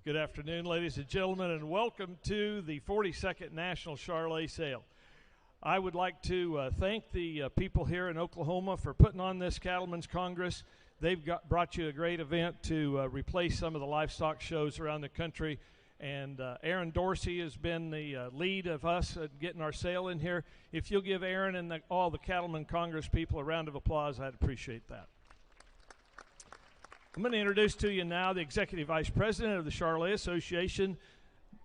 Good afternoon, ladies and gentlemen, and welcome to the 42nd National Charolais Sale. I would like to thank the people here in Oklahoma for putting on this Cattlemen's Congress. They've brought you a great event to replace some of the livestock shows around the country. And Aaron Dorsey has been the lead of us at getting our sale in here. If you'll give Aaron and all the Cattlemen Congress people a round of applause, I'd appreciate that. I'm going to introduce to you now the Executive Vice President of the Charolais Association,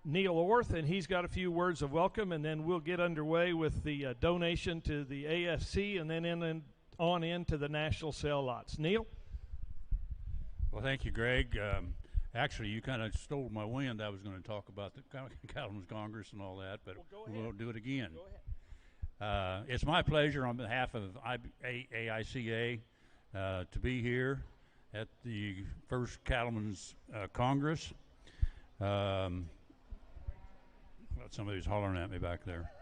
Neil Orth, and he's got a few words of welcome, and then we'll get underway with the donation to the AFC and then on into the national sale lots. Neil? Well, thank you, Greg. Actually, you kind of stole my wind. I was going to talk about the Cattlemen's Congress and all that, but we'll do it again. Go ahead. It's my pleasure on behalf of AICA to be here at the first Cattlemen's Congress. Somebody's hollering at me back there.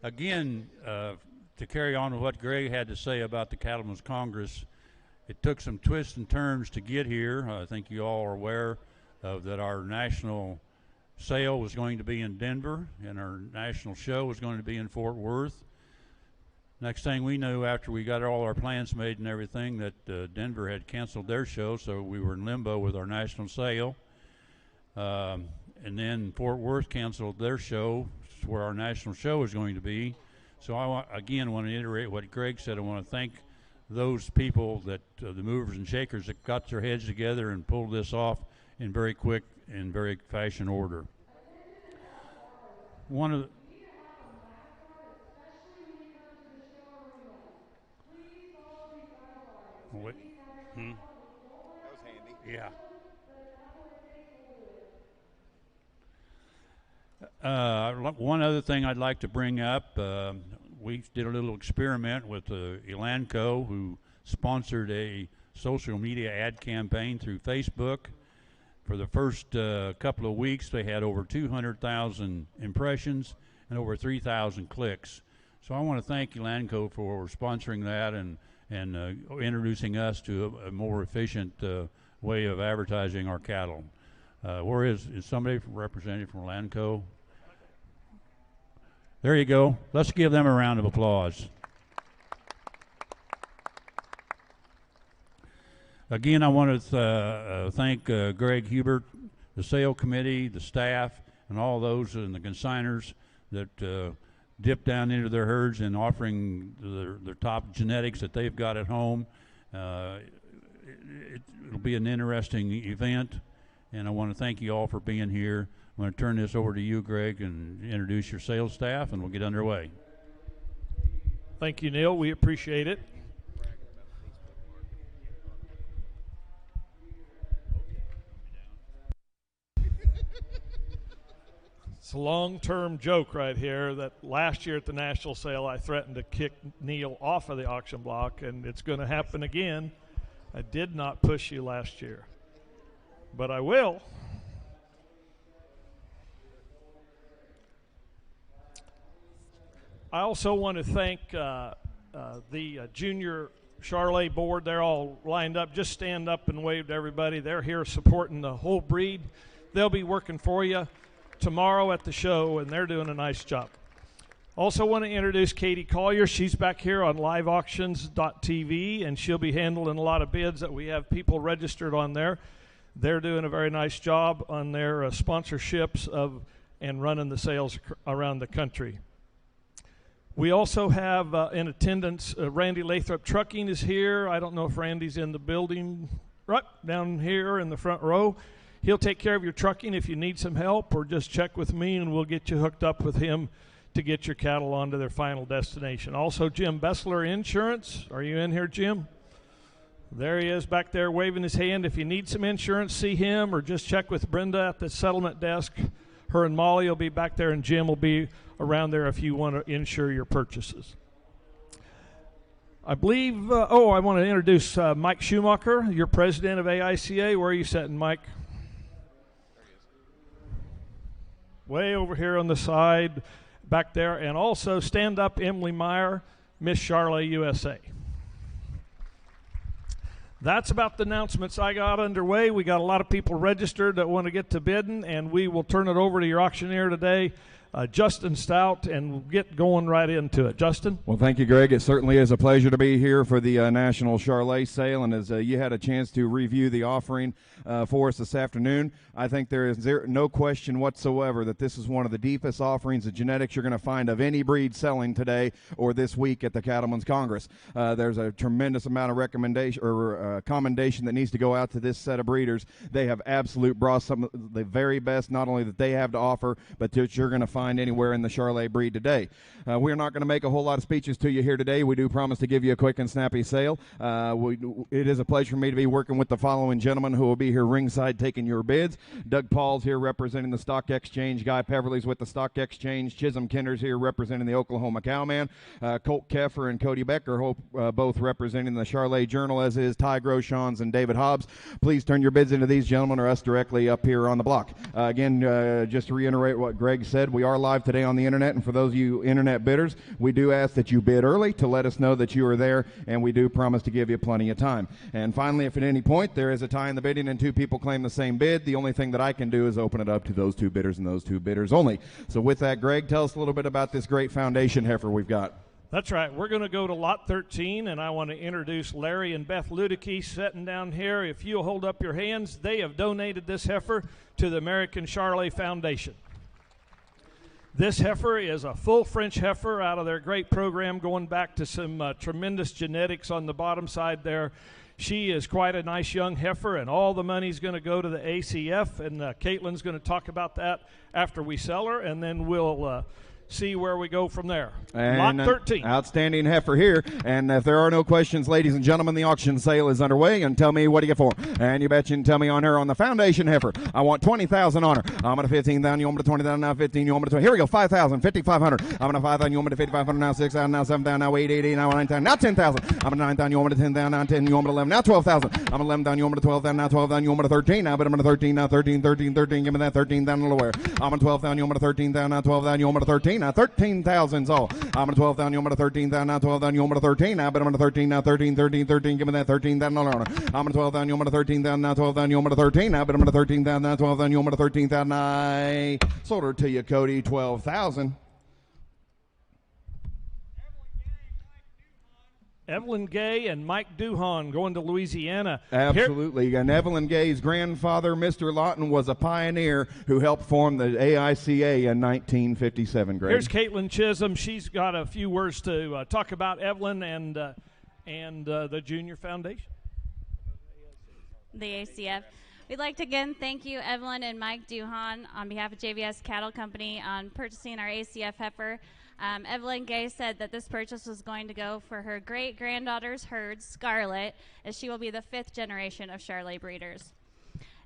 Again, to carry on with what Greg had to say about the Cattlemen's Congress, it took some twists and turns to get here. I think you all are aware of that our national sale was going to be in Denver and our national show was going to be in Fort Worth. Next thing we knew, after we got all our plans made and everything, that Denver had canceled their show, so we were in limbo with our national sale. And then Fort Worth canceled their show, where our national show is going to be. So I want to reiterate what Greg said. I want to thank those people, that the movers and shakers, that got their heads together and pulled this off in very quick and very fashion order. One of the Wait. That was handy. Yeah. One other thing I'd like to bring up, we did a little experiment with Elanco, who sponsored a social media ad campaign through Facebook. For the first couple of weeks, they had over 200,000 impressions and over 3,000 clicks. So I want to thank Elanco for sponsoring that and introducing us to a more efficient way of advertising our cattle. Where is somebody representative from Elanco? There you go. Let's give them a round of applause. Again, I want to thank Greg Hubert, the sale committee, the staff, and all those and the consigners that dip down into their herds and offering their top genetics that they've got at home. It'll be an interesting event, and I want to thank you all for being here. I'm going to turn this over to you, Greg, and introduce your sales staff, and we'll get underway. Thank you, Neil. We appreciate it. It's a long-term joke right here that last year at the national sale I threatened to kick Neil off of the auction block, and it's going to happen again. I did not push you last year, but I will. I also want to thank the Junior Charolais board. They're all lined up. Just stand up and wave to everybody. They're here supporting the whole breed. They'll be working for you tomorrow at the show, and they're doing a nice job. Also want to introduce Katie Collier. She's back here on liveauctions.tv, and she'll be handling a lot of bids that we have people registered on there. They're doing a very nice job on their sponsorships of and running the sales around the country. We also have in attendance Randy Lathrop Trucking is here. I don't know if Randy's in the building, right down here in the front row. He'll take care of your trucking if you need some help, or just check with me and we'll get you hooked up with him to get your cattle onto their final destination. Also, Jim Bessler Insurance. Are you in here, Jim? There he is back there waving his hand. If you need some insurance, see him, or just check with Brenda at the settlement desk. Her and Molly will be back there, and Jim will be around there if you want to insure your purchases. I believe, I want to introduce Mike Schumacher, your president of AICA. Where are you sitting, Mike? Way over here on the side, back there. And also stand up Emily Meyer, Miss Charolais USA. That's about the announcements I got underway. We got a lot of people registered that want to get to bidding, and we will turn it over to your auctioneer today, Justin Stout, and we'll get going right into it. Justin? Well, thank you, Greg. It certainly is a pleasure to be here for the National Charolais sale, and as you had a chance to review the offering for us this afternoon, I think there is no question whatsoever that this is one of the deepest offerings of genetics you're going to find of any breed selling today or this week at the Cattlemen's Congress. There's a tremendous amount of recommendation or commendation that needs to go out to this set of breeders. They have absolutely brought some of the very best, not only that they have to offer, but that you're going to find anywhere in the Charolais breed today. We're not going to make a whole lot of speeches to you here today. We do promise to give you a quick and snappy sale. It is a pleasure for me to be working with the following gentlemen who will be here ringside taking your bids. Doug Paul's here representing the Stock Exchange. Guy Peverly's with the Stock Exchange. Chisholm Kinder's here representing the Oklahoma Cowman. Colt Keffer and Cody Becker both representing the Charolais Journal, as is Ty Groshans and David Hobbs. Please turn your bids into these gentlemen or us directly up here on the block. Again, just to reiterate what Greg said, we are live today on the internet, and for those of you internet bidders, we do ask that you bid early to let us know that you are there, and we do promise to give you plenty of time. And finally, if at any point there is a tie in the bidding and two people claim the same bid, the only thing that I can do is open it up to those two bidders and those two bidders only. So with that, Greg, tell us a little bit about this great foundation heifer we've got. That's right. We're going to go to lot 13, and I want to introduce Larry and Beth Ludicky sitting down here. If you'll hold up your hands, they have donated this heifer to the American Charolais Foundation. This heifer is a full French heifer out of their great program going back to some tremendous genetics on the bottom side there. She is quite a nice young heifer, and all the money's going to go to the ACF, and Caitlin's going to talk about that after we sell her, and then we'll see where we go from there. And lot 13. Outstanding heifer here. And if there are no questions, ladies and gentlemen, the auction sale is underway. And tell me, what do you get for her? And you bet you can tell me on her on the foundation heifer. I want $20,000 on her. I'm going to 15,000. You want me to 20,000 now? 15. You want me to 20? Here we go. 5,000. 5,500. I'm going to 5,000. You want me to 5,500 now? 6,000 now? 7,000 now? 8,000 now? 9,000 now? 10,000. I'm going to 9,000. You want me to 10,000 now? 10. You want me to 11 now? 12,000. I'm going to 11,000. You want me to 12,000 now? 12,000. You want me to 13 now? But I'm going to 13 now. 13. Give me that 13,000 a little where. I'm going to 12,000. You want me to 13,000 now? 12,000. You want me to 13 now? 13,000. All. I'm at 12,000. You want me to 13,000 now? 12,000. You want me to 13 now? But I'm at 13 now. 13. Give me that 13,000. I'm at 12,000. You want me to 13,000 now? 12,000. You want me to 13 now? But I'm at 13,000 now. 12,000. You want me to 13,000? I sold her to you, Cody. 12,000. Evelyn Gay and Mike Duhon going to Louisiana. Absolutely. And Evelyn Gay's grandfather, Mr. Lawton, was a pioneer who helped form the AICA in 1957, Greg. Here's Caitlin Chisholm. She's got a few words to talk about Evelyn and the Junior Foundation. The ACF. We'd like to again thank you, Evelyn and Mike Duhon, on behalf of JVS Cattle Company on purchasing our ACF heifer. Evelyn Gay said that this purchase was going to go for her great-granddaughter's herd, Scarlet, as she will be the 5th generation of Charolais breeders.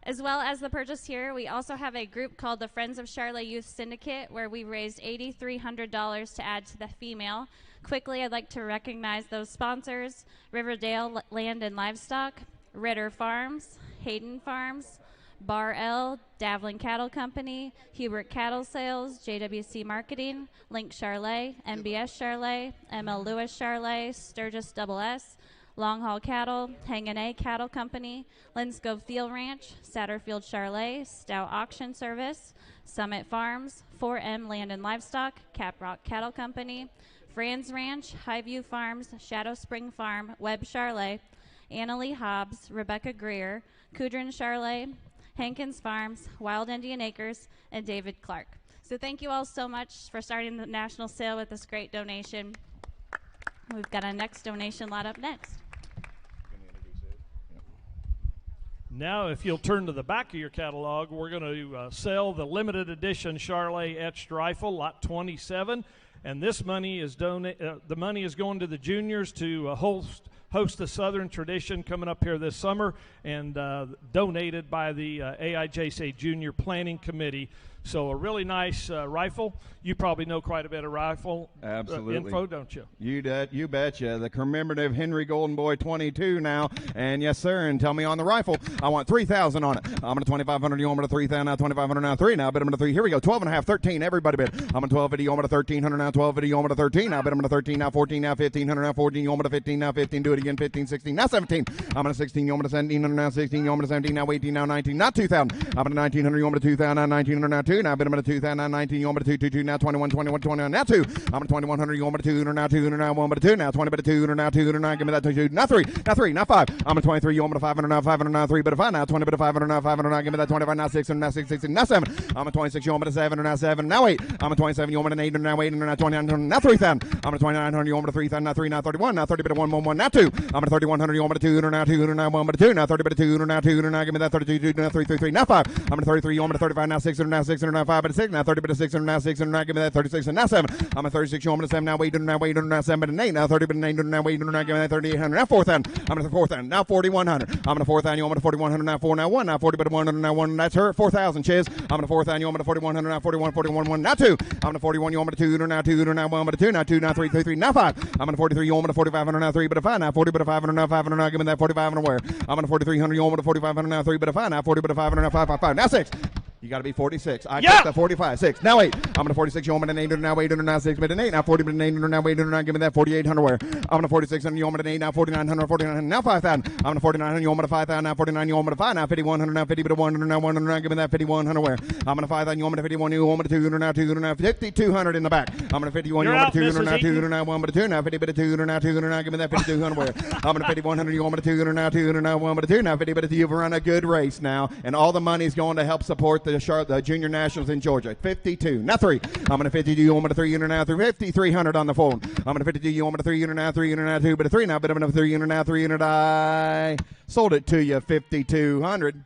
As well as the purchase here, we also have a group called the Friends of Charolais Youth Syndicate, where we raised $8,300 to add to the female. Quickly, I'd like to recognize those sponsors: Riverdale Land and Livestock, Ritter Farms, Hayden Farms, Bar L, Davlin Cattle Company, Hubert Cattle Sales, JWC Marketing, Link Charolais, MBS Charolais, ML Lewis Charolais, Sturgis SS, Long Haul Cattle, Hang A Cattle Company, Linscove Thiel Ranch, Satterfield Charolais, Stout Auction Service, Summit Farms, 4M Land and Livestock, Caprock Cattle Company, Franz Ranch, Highview Farms, Shadow Spring Farm, Webb Charolais, Annalie Hobbs, Rebecca Greer, Kudrin Charolais, Hankins Farms, Wild Indian Acres, and David Clark. So thank you all so much for starting the national sale with this great donation. We've got a next donation lot up next. Now, if you'll turn to the back of your catalog, we're going to sell the limited edition Charolais etched rifle, lot 27, and this money is the money is going to the juniors to host the Southern Tradition coming up here this summer, and donated by the AIJC Junior Planning Committee. So a really nice rifle. You probably know quite a bit of rifle info, don't you? You betcha. The commemorative Henry Golden Boy 22 now. And yes, sir, and tell me on the rifle, I want 3,000 on it. I'm going to 2,500, you want me to 3,000, now 2,500, now 3, now bid him to 3. Here we go, 12 and a half, 13, everybody bid. I'm going to 12 you want me to 1,300, now 12 you want me to 13, now bid him to 13, now 14, now 1,500, now 14, you want me to 15, now 15, do it again, 15, 16, now 17. I'm going to 16, you want me to 1,700, now 16, you want me to 17, now 18, now 19, now 2,000. I'm going to 1,900, you want me to 2,000, now 1,900, now 2, now bid him to 2,000, now 19, you want me to 2, 2, 2, now 21, 21, 21, now 2. I'm at 2,100, you want me to 200, now 200, now 1 but 2, now 20 but 200, now 200, now give me that 2, now 3, now 3, now 5. I'm at 23, you want me to 500, now 500, now 3 but 5, now 20 but 500, now 500, now give me that 25, now 600, now 6, 16, now 7. I'm at 26, you want me to 700, now 7, now 8. I'm at 27, you want me to 800, now 800, now 2900, now 3,000. I'm at 2,900, you want me to 3,000, now 3, now 31, now 30 but 1, 1, 1, now 2. I'm at 3,100, you want me to 200, now 200, now 1 but 2, now 30 but 200, now 200, now give me that 32, now 3, 3, 3, now 5. I'm at 33, you want me to 35, now 600, now 600, now 5 but 6, now 30 but 600, now 600, now give me that 36, and now 7. I'm at 36, you want me to 7, now 800, now 800, now 7 but 8, now 30 but 800, now 800, now give me that 3,800, now 4,000. I'm at the 4,000, now 4,100. I'm at 4,000, you want me to 4,100, now 4, now 1, now 40 but 100, now 1, that's her, 4,000, Chiz. I'm at 4,000, you want me to 4,100, now 41, 41, 1, now 2. I'm at 41, you want me to 200, now 200, now 1 but 2, now 2, now 3, 3, 3, now 5. I'm at 43, you want me to 4,500, now 3 but 5, now 40 but 500, now 500, now give me that 4,500 where? I'm at 4,300, you want me to 4,500, now 3 but 5, now 40 but 500, now 5, 5, 5, now 6. You got to be 46. I got the 45. 6. Now 8. I'm going to 46. You want me to 800, now 800, now 6 but 8. Now 40 but 800, now 800, now give me that 4,800 where? I'm going to 4600. You want me to 8, now 4,900, 4,900, now 5,000. I'm going to 4,900. You want me to 5,000, now 49. You want me to 5, now 5,100, now 50 but 100, now 100, now give me that 5,100 where? I'm going to 5,000. You want me to 51. You want me to 200, now 200, now 5,200 in the back. I'm going to 51. You want me to 200, now 200, now 1 but 2, now 50 but 200, now 200, now give me that 5,200 where? I'm going to 5,100. You want me to 200, now 200, now 1 but 2, now 50 but 2. You've run a good race now, and all the money's going to help support the junior nationals in Georgia. 52. Now 3. I'm going to 52. You want me to 300 now 5,300 on the phone. I'm going to 52. You want me to 300 now 300 now 2 but a 3 now but I'm going to 300 now 300. I sold it to you 5,200.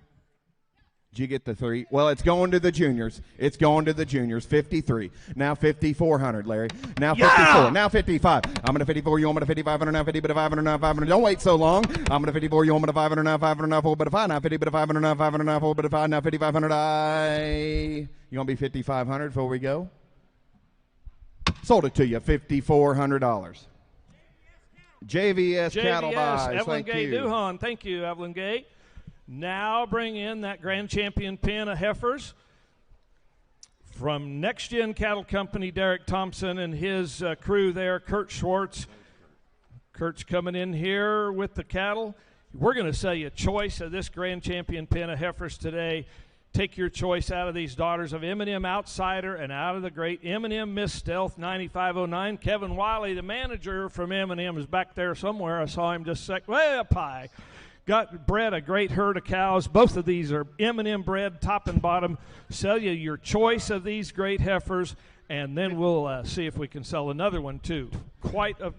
Did you get the 3? Well, it's going to the juniors. It's going to the juniors. 53. Now 5,400, Larry. Now 54. Yeah! Now 55. I'm going to 54. You want me to 5,500 now 50 but a 500 now 500. Don't wait so long. I'm going to 54. You want me to 500 now 500 now 4 but a 5 now 50 but a 500 now 500 now 4 but a 5 now 5,500. You want to be 5,500 before we go? Sold it to you. $5,400. JVS Cattle Buys. Evelyn Gay Duhan. Thank you, Evelyn Gay. Now bring in that grand champion pen of heifers from Next Gen Cattle Company, Derek Thompson and his crew there, Kurt Schwartz. Kurt's coming in here with the cattle. We're going to sell you a choice of this grand champion pen of heifers today. Take your choice out of these Daughters of M&M Outsider and out of the great M&M Miss Stealth 9509. Kevin Wiley, the manager from M&M, is back there somewhere. I saw him just way up high. Bred a great herd of cows. Both of these are M&M bred, top and bottom. Sell you your choice of these great heifers, and then we'll see if we can sell another one too. Quite a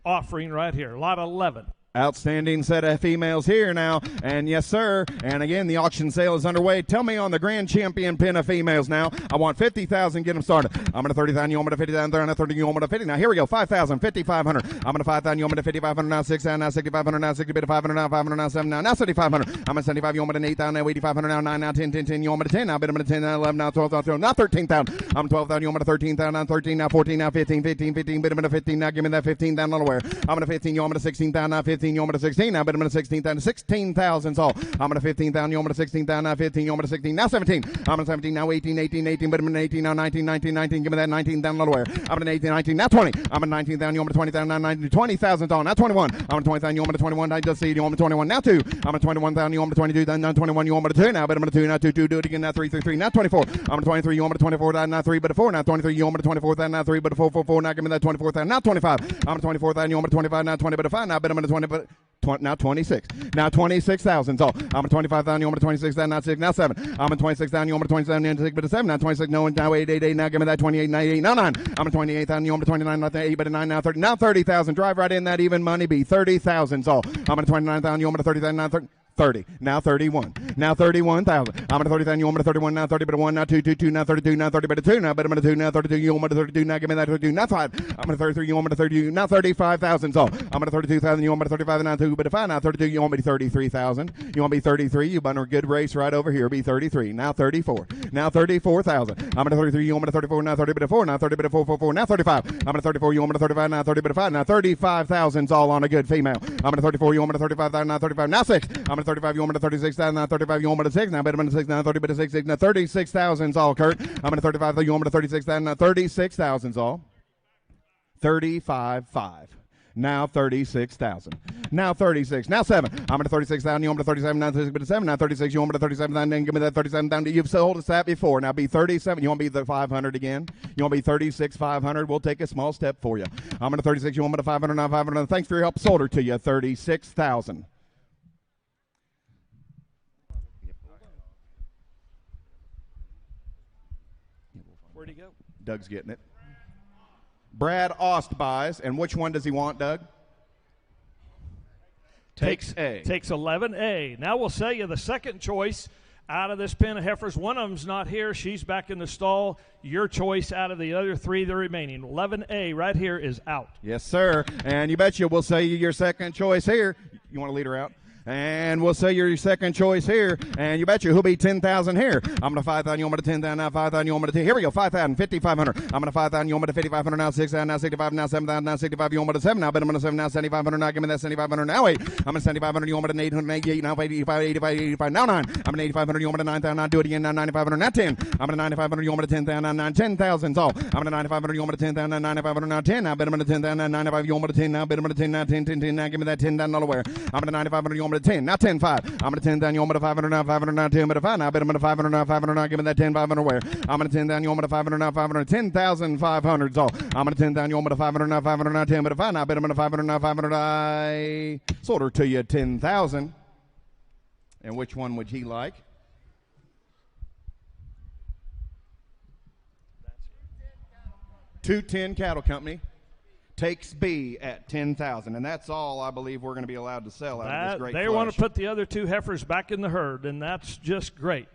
offering right here. Lot 11. Outstanding set of females here now, and yes, sir. And again, the auction sale is underway. Tell me on the grand champion pen of females now. I want 50,000. Get them started. I'm going to 30,000. You want me to 50,000? 30. You want me to 50? Now here we go. 5,000. 5,500. I'm going to 5,000. You want me to 5,500? Now 6,000. Now 6,500. Now 60 bit 500. Now 500. Now 7. Now 7,500. I'm at 75. You want me to 8,000? Now 8,500. Now 9. Now 10. 10. 10. You want me to 10? Now bid them to 10. Now 11. Now 12. Now 13,000. I'm 12,000. You want me to 13,000? Now 13. Now 14. Now 15. 15. 15. Bid them to 15. Now give me that 15,000. Not aware. I'm going to 15. You want me to 16,000? Now 15. You want me to 16? Now bid them to 16,000. 16,000's all. I'm going to 15,000. You want me to 16,000? Now 15. You want me to 16? Now 17. I'm going to 17. Now 18. 18. 18. Bid them to 18. Now 19. 19. 19. Give me that 19,000. Not aware. I'm going to 18. 19. Now 20. I'm at 19,000. You want me to 20,000? Now 19. 20,000's all. Now 21. I'm going to 20,000. You want me to 21? I just see. You want me to 21? Now 2. I'm at 21,000. You want me to 22? Now 21. You want me to 2? Now bid them to 2. Now 2. 2. Do it again. Now 3. 3. 3. Now 24. I'm at 23. You want me to 24? Now 3. But a 4. Now 23. You want me to 24,000? Now 3. But a 4. 4. 4. Now give me that 24,000. Now 25. I'm at 24,000. You want me to 25? Now 20. But a 5. Now bid them to 20. But now 26. Now 26,000. So I'm at 25,000. You want me to 26,000? Now 6. Now 7. I'm at 26,000. You want me to 27? Now 6. But a 7. Now 26. No. Now 8. 8. 8. Now give me that 28. Now 8. Now 9. I'm at 28,000. You want me to 29? Now 8. But a 9. Now 30. Now 30,000. Drive right in that even money. Be 30,000. So I'm at 29,000. You want me to 30,000? Now 30. 30. Now 31. Now 31,000. I'm at 30,000. You want me to 31? Now 30 but a 1. Now 2. 2. 2. Now 32. Now 30 but a 2. Now but I'm at a 2. Now 32. You want me to 32? Now give me that 32. Now 5. I'm at 33. You want me to 30? Now 35,000. So I'm at 32,000. You want me to 35? Now 2 but a 5. Now 32. You want me to 33,000? You want me to be 33? You run a good race right over here. Be 33. Now 34. Now 34,000. I'm gonna 33. You want me to 34? Now 30 bit of 4. Now 30 bit of 4, 4, 4. Now 35. I'm gonna 34. You want me to 35? Now 30 bit of 5. Now 35,000's all on a good female. I'm gonna 34. You want me to 35,000? Now 35. Now 6. I'm gonna 35. You want me to 36,000? Now 35. You want me to 6? Now bet him to 6. Now 30 bit of 6. Now 36,000's all, Kurt. I'm gonna 35. You want me to 36,000? Now 36,000's all. 35,5. Now 36,000. Now 36. Now 7. I'm going to 36,000. You want me to 37. Now 36. 7. Now 36. You want me to 37,000. Then give me that 37,000. You've sold us that before. Now be 37. You want to be the 500 again? You want to be 36,500? We'll take a small step for you. I'm going to 36. You want me to 500. Now 500. Thanks for your help. Sold her to you. 36,000. Where'd he go? Doug's getting it. Brad Ost buys, and which one does he want, Doug? Takes A. Takes 11A. Now we'll sell you the second choice out of this pen of heifers. One of them's not here. She's back in the stall. Your choice out of the other three, the remaining. 11A right here is out. Yes, sir. And you betcha we'll sell you your second choice here. You want to lead her out? And we'll say your second choice here. And you betcha who'll be 10,000 here. I'm going to 5,000. You want me to 10,000 now? 5,000. You want me to 10. Here we go. 5,000. 5,500. I'm going to 5,000. You want me to 5,500 now? 6,000 now? 65 now? 7,000 now? 65. You want me to 7 now? Bet I'm going to 7 now? 7,500 now? Give me that 7,500 now. 8. I'm going to 7,500. You want me to 888 now? 85, 85, 85 now? 9. I'm going to 8,500. You want me to 9,000 now? Do it again now? 9,500 now? 10. I'm going to 9,500. You want me to 10,000 now? 9. 10,000's all. I'm going to 9,500. You want me to 10,000 now? 9,500 now? 10. Now bet I'm going to 10,000 now? 95. You want me to 10 now? Bet I'm going to 10 now? 10, 10, 10 now? Give me that $10 where? I'm going to 9,500. You want me to 10 now? 10, 5. I'm going to 10 down. You want me to 500 now? 500 now? 10 but 5 now? Bet I'm going to 500 now? 500 now? Give me that 10, 500 where? I'm going to 10 down. You want me to 500 now? 500. 10,500's all. I'm going to 10 down. You want me to 500 now? 500 now? 10 but 5 now? Bet I'm going to 500 now? 500. I sold her to you 10,000. And which one would he like? $210 Cattle Company takes B at 10,000, and that's all I believe we're going to be allowed to sell out of this great They want to put the other two heifers back in the herd, and that's just great.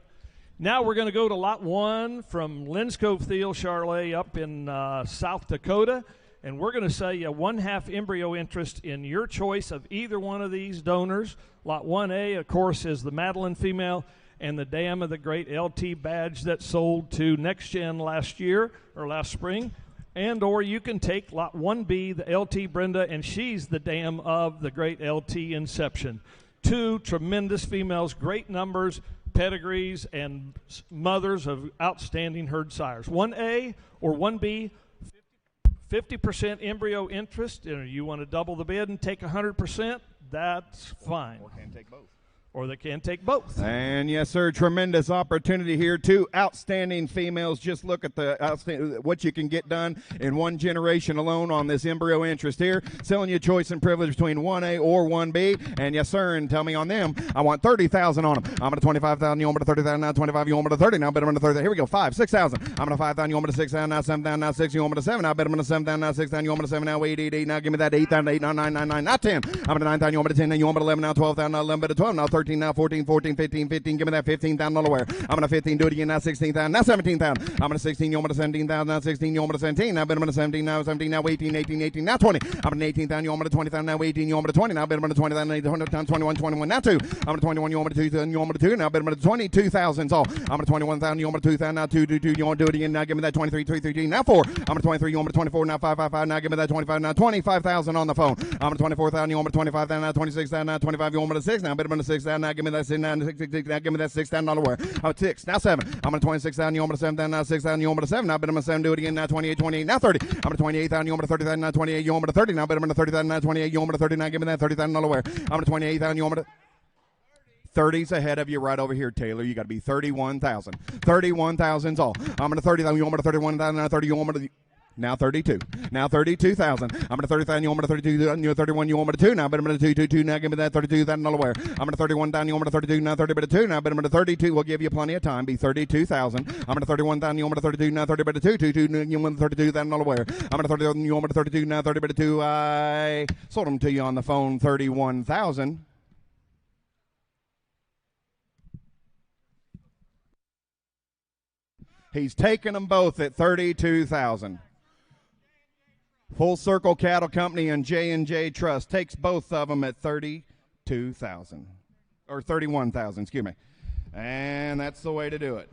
Now we're going to go to lot 1 from Linscove Thiel Charolais up in South Dakota, and we're going to sell you 1/2 embryo interest in your choice of either one of these donors. Lot 1A, of course, is the Madeline female and the dam of the great LT badge that sold to Next Gen last year or last spring. And or you can take lot 1B, the LT Brenda, and she's the dam of the great LT Inception. 2 tremendous females, great numbers, pedigrees, and mothers of outstanding herd sires. 1A or 1B, 50% embryo interest. You want to double the bid and take 100%, that's fine. Or can take both. Or they can take both. And yes, sir, tremendous opportunity here. 2 outstanding females. Just look at the what you can get done in one generation alone on this embryo interest here. Selling you choice and privilege between 1A or 1B. And yes, sir, and tell me on them, I want 30,000 on them. I'm going to 25,000. You want me to 30,000 now? 25. You want me to 30 now? Bet I'm going to 30. Here we go. 5, 6,000. I'm going to 5,000. You want me to 6,000 now? 7,000 now? 6. You want me to 7 now? Bet I'm going to 7,000 now? 6,000. You want me to 7 now? 8, 8, 8 now? Give me that 8,000. 8 now? 9, 9, 9 now? 10. I'm going to 9,000. You want me to 10 now? You want me to 11 now? 12,000 now? 11 bet 12 now? 13 now? 14, 14, 15, 15. Give me that 15,000 where? I'm going to 15. Do it again now. 16,000 now? 17,000. I'm going to 16. You want me to 17,000 now? 16. You want me to 17 now? Bet I'm going to 17 now? 17 now? 18, 18, 18 now? 20. I'm going to 18,000. You want me to 20,000 now? 18. You want me to 20 now? Bet I'm going to 20,000. 21, 21 now? 2. I'm going to 21. You want me to 2,000? You want me to 2 now? Bet I'm going to 22,000's all. I'm going to 21,000. You want me to 2,000 now? 2, 2, 2. You want to do it again now? Give me that 23, 3, 3, 3 now? 4. I'm going to 23. You want me to 24 now? 5, 5, 5 now? Give me that 25 now? 25,000 on the phone. I'm going to 24,000. You want me to 25,000 now? 26,000 now? 25. You want me to 6 now? Bet I'm going to 6,000 now? Give me that 6 now? 6, 6, 6 now? Give me that $6,000 where? I'm 6 now? 7. I'm going to 26,000. You want me to 7,000 now? 6,000. You want me to 7 now? Bet I'm going to 7. Do it again now? 28, 28 now? 30. I'm going to 28,000. You want me to 30,000 now? 28. You want me to 30 now? Bet I'm going to 30,000 now? 28. You want me to 30 now? Give me that $30,000 where? I'm going to 28,000. You want me to 30's ahead of you right over here, Taylor. You got to be 31,000. 31,000's all. I'm going to 30,000. You want me to 31,000 now? 30. You want me to now 32. Now 32,000. I'm going to 30,000. You want me to 32? You're 31. You want me to 2 now? But I'm going to 2, 2, 2 now. Give me that $32,000 where? I'm going to 31,000. You want me to 32 now? 30 but a 2 now. But I'm going to 32. We'll give you plenty of time. Be 32,000. I'm going to 31,000. You want me to 32 now? 30 but a 2, 2, 2. You want me to $32,000 where? I'm going to 30,000. You want me to 32 now? 30 but a 2. I sold them to you on the phone. 31,000. He's taking them both at 32,000. Full Circle Cattle Company and J&J Trust takes both of them at 32,000 or 31,000, excuse me. And that's the way to do it.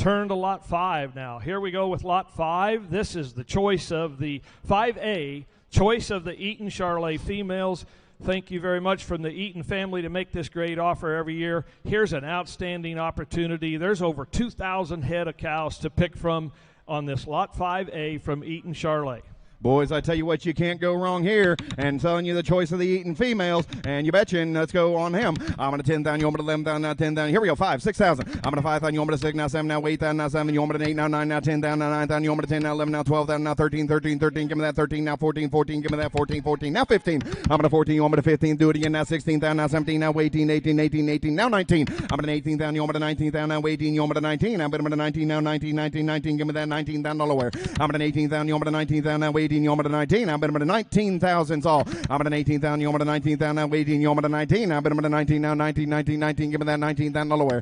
turn to lot 5 now. Here we go with lot 5. This is the choice of the 5A, choice of the Eaton Charolais females. Thank you very much from the Eaton family to make this great offer every year. Here's an outstanding opportunity. There's over 2,000 head of cows to pick from on this lot 5A from Eaton Charolais. Boys, I tell you what, you can't go wrong here. And telling you the choice of the Eaton females, and you betcha, and let's go on him. I'm going to 10,000, you want me to 11,000, now 10,000. Here we go, 5, 6,000. I'm going to 5,000, you want me to 6, now 7, now 8,000, now 7, you want me to 8, now 9, now 10,000, now 9,000, you want me to 10, now 11, now 12,000, now 13, 13, 13, give me that 13, now 14, 14, give me that 14, 14, now 15. I'm going to 14, you want me to 15, do it again, now 16,000, now 17, now 18, 18, 18, 18, now 19. I'm going to 18,000, you want me to 19,000, now 18, you want me to 19, I'm going to 19, now 19, 19, 19, give me that 19,000 where. I'm going to 18,000, you want me to 19,000, now 18, you want me to 19, I'm going to 19,000's all. I'm going to 18,000, you want me to 19,000, now 18, you want me to 19, I'm going to 19, now 19, 19, 19, give me that 19,000 where.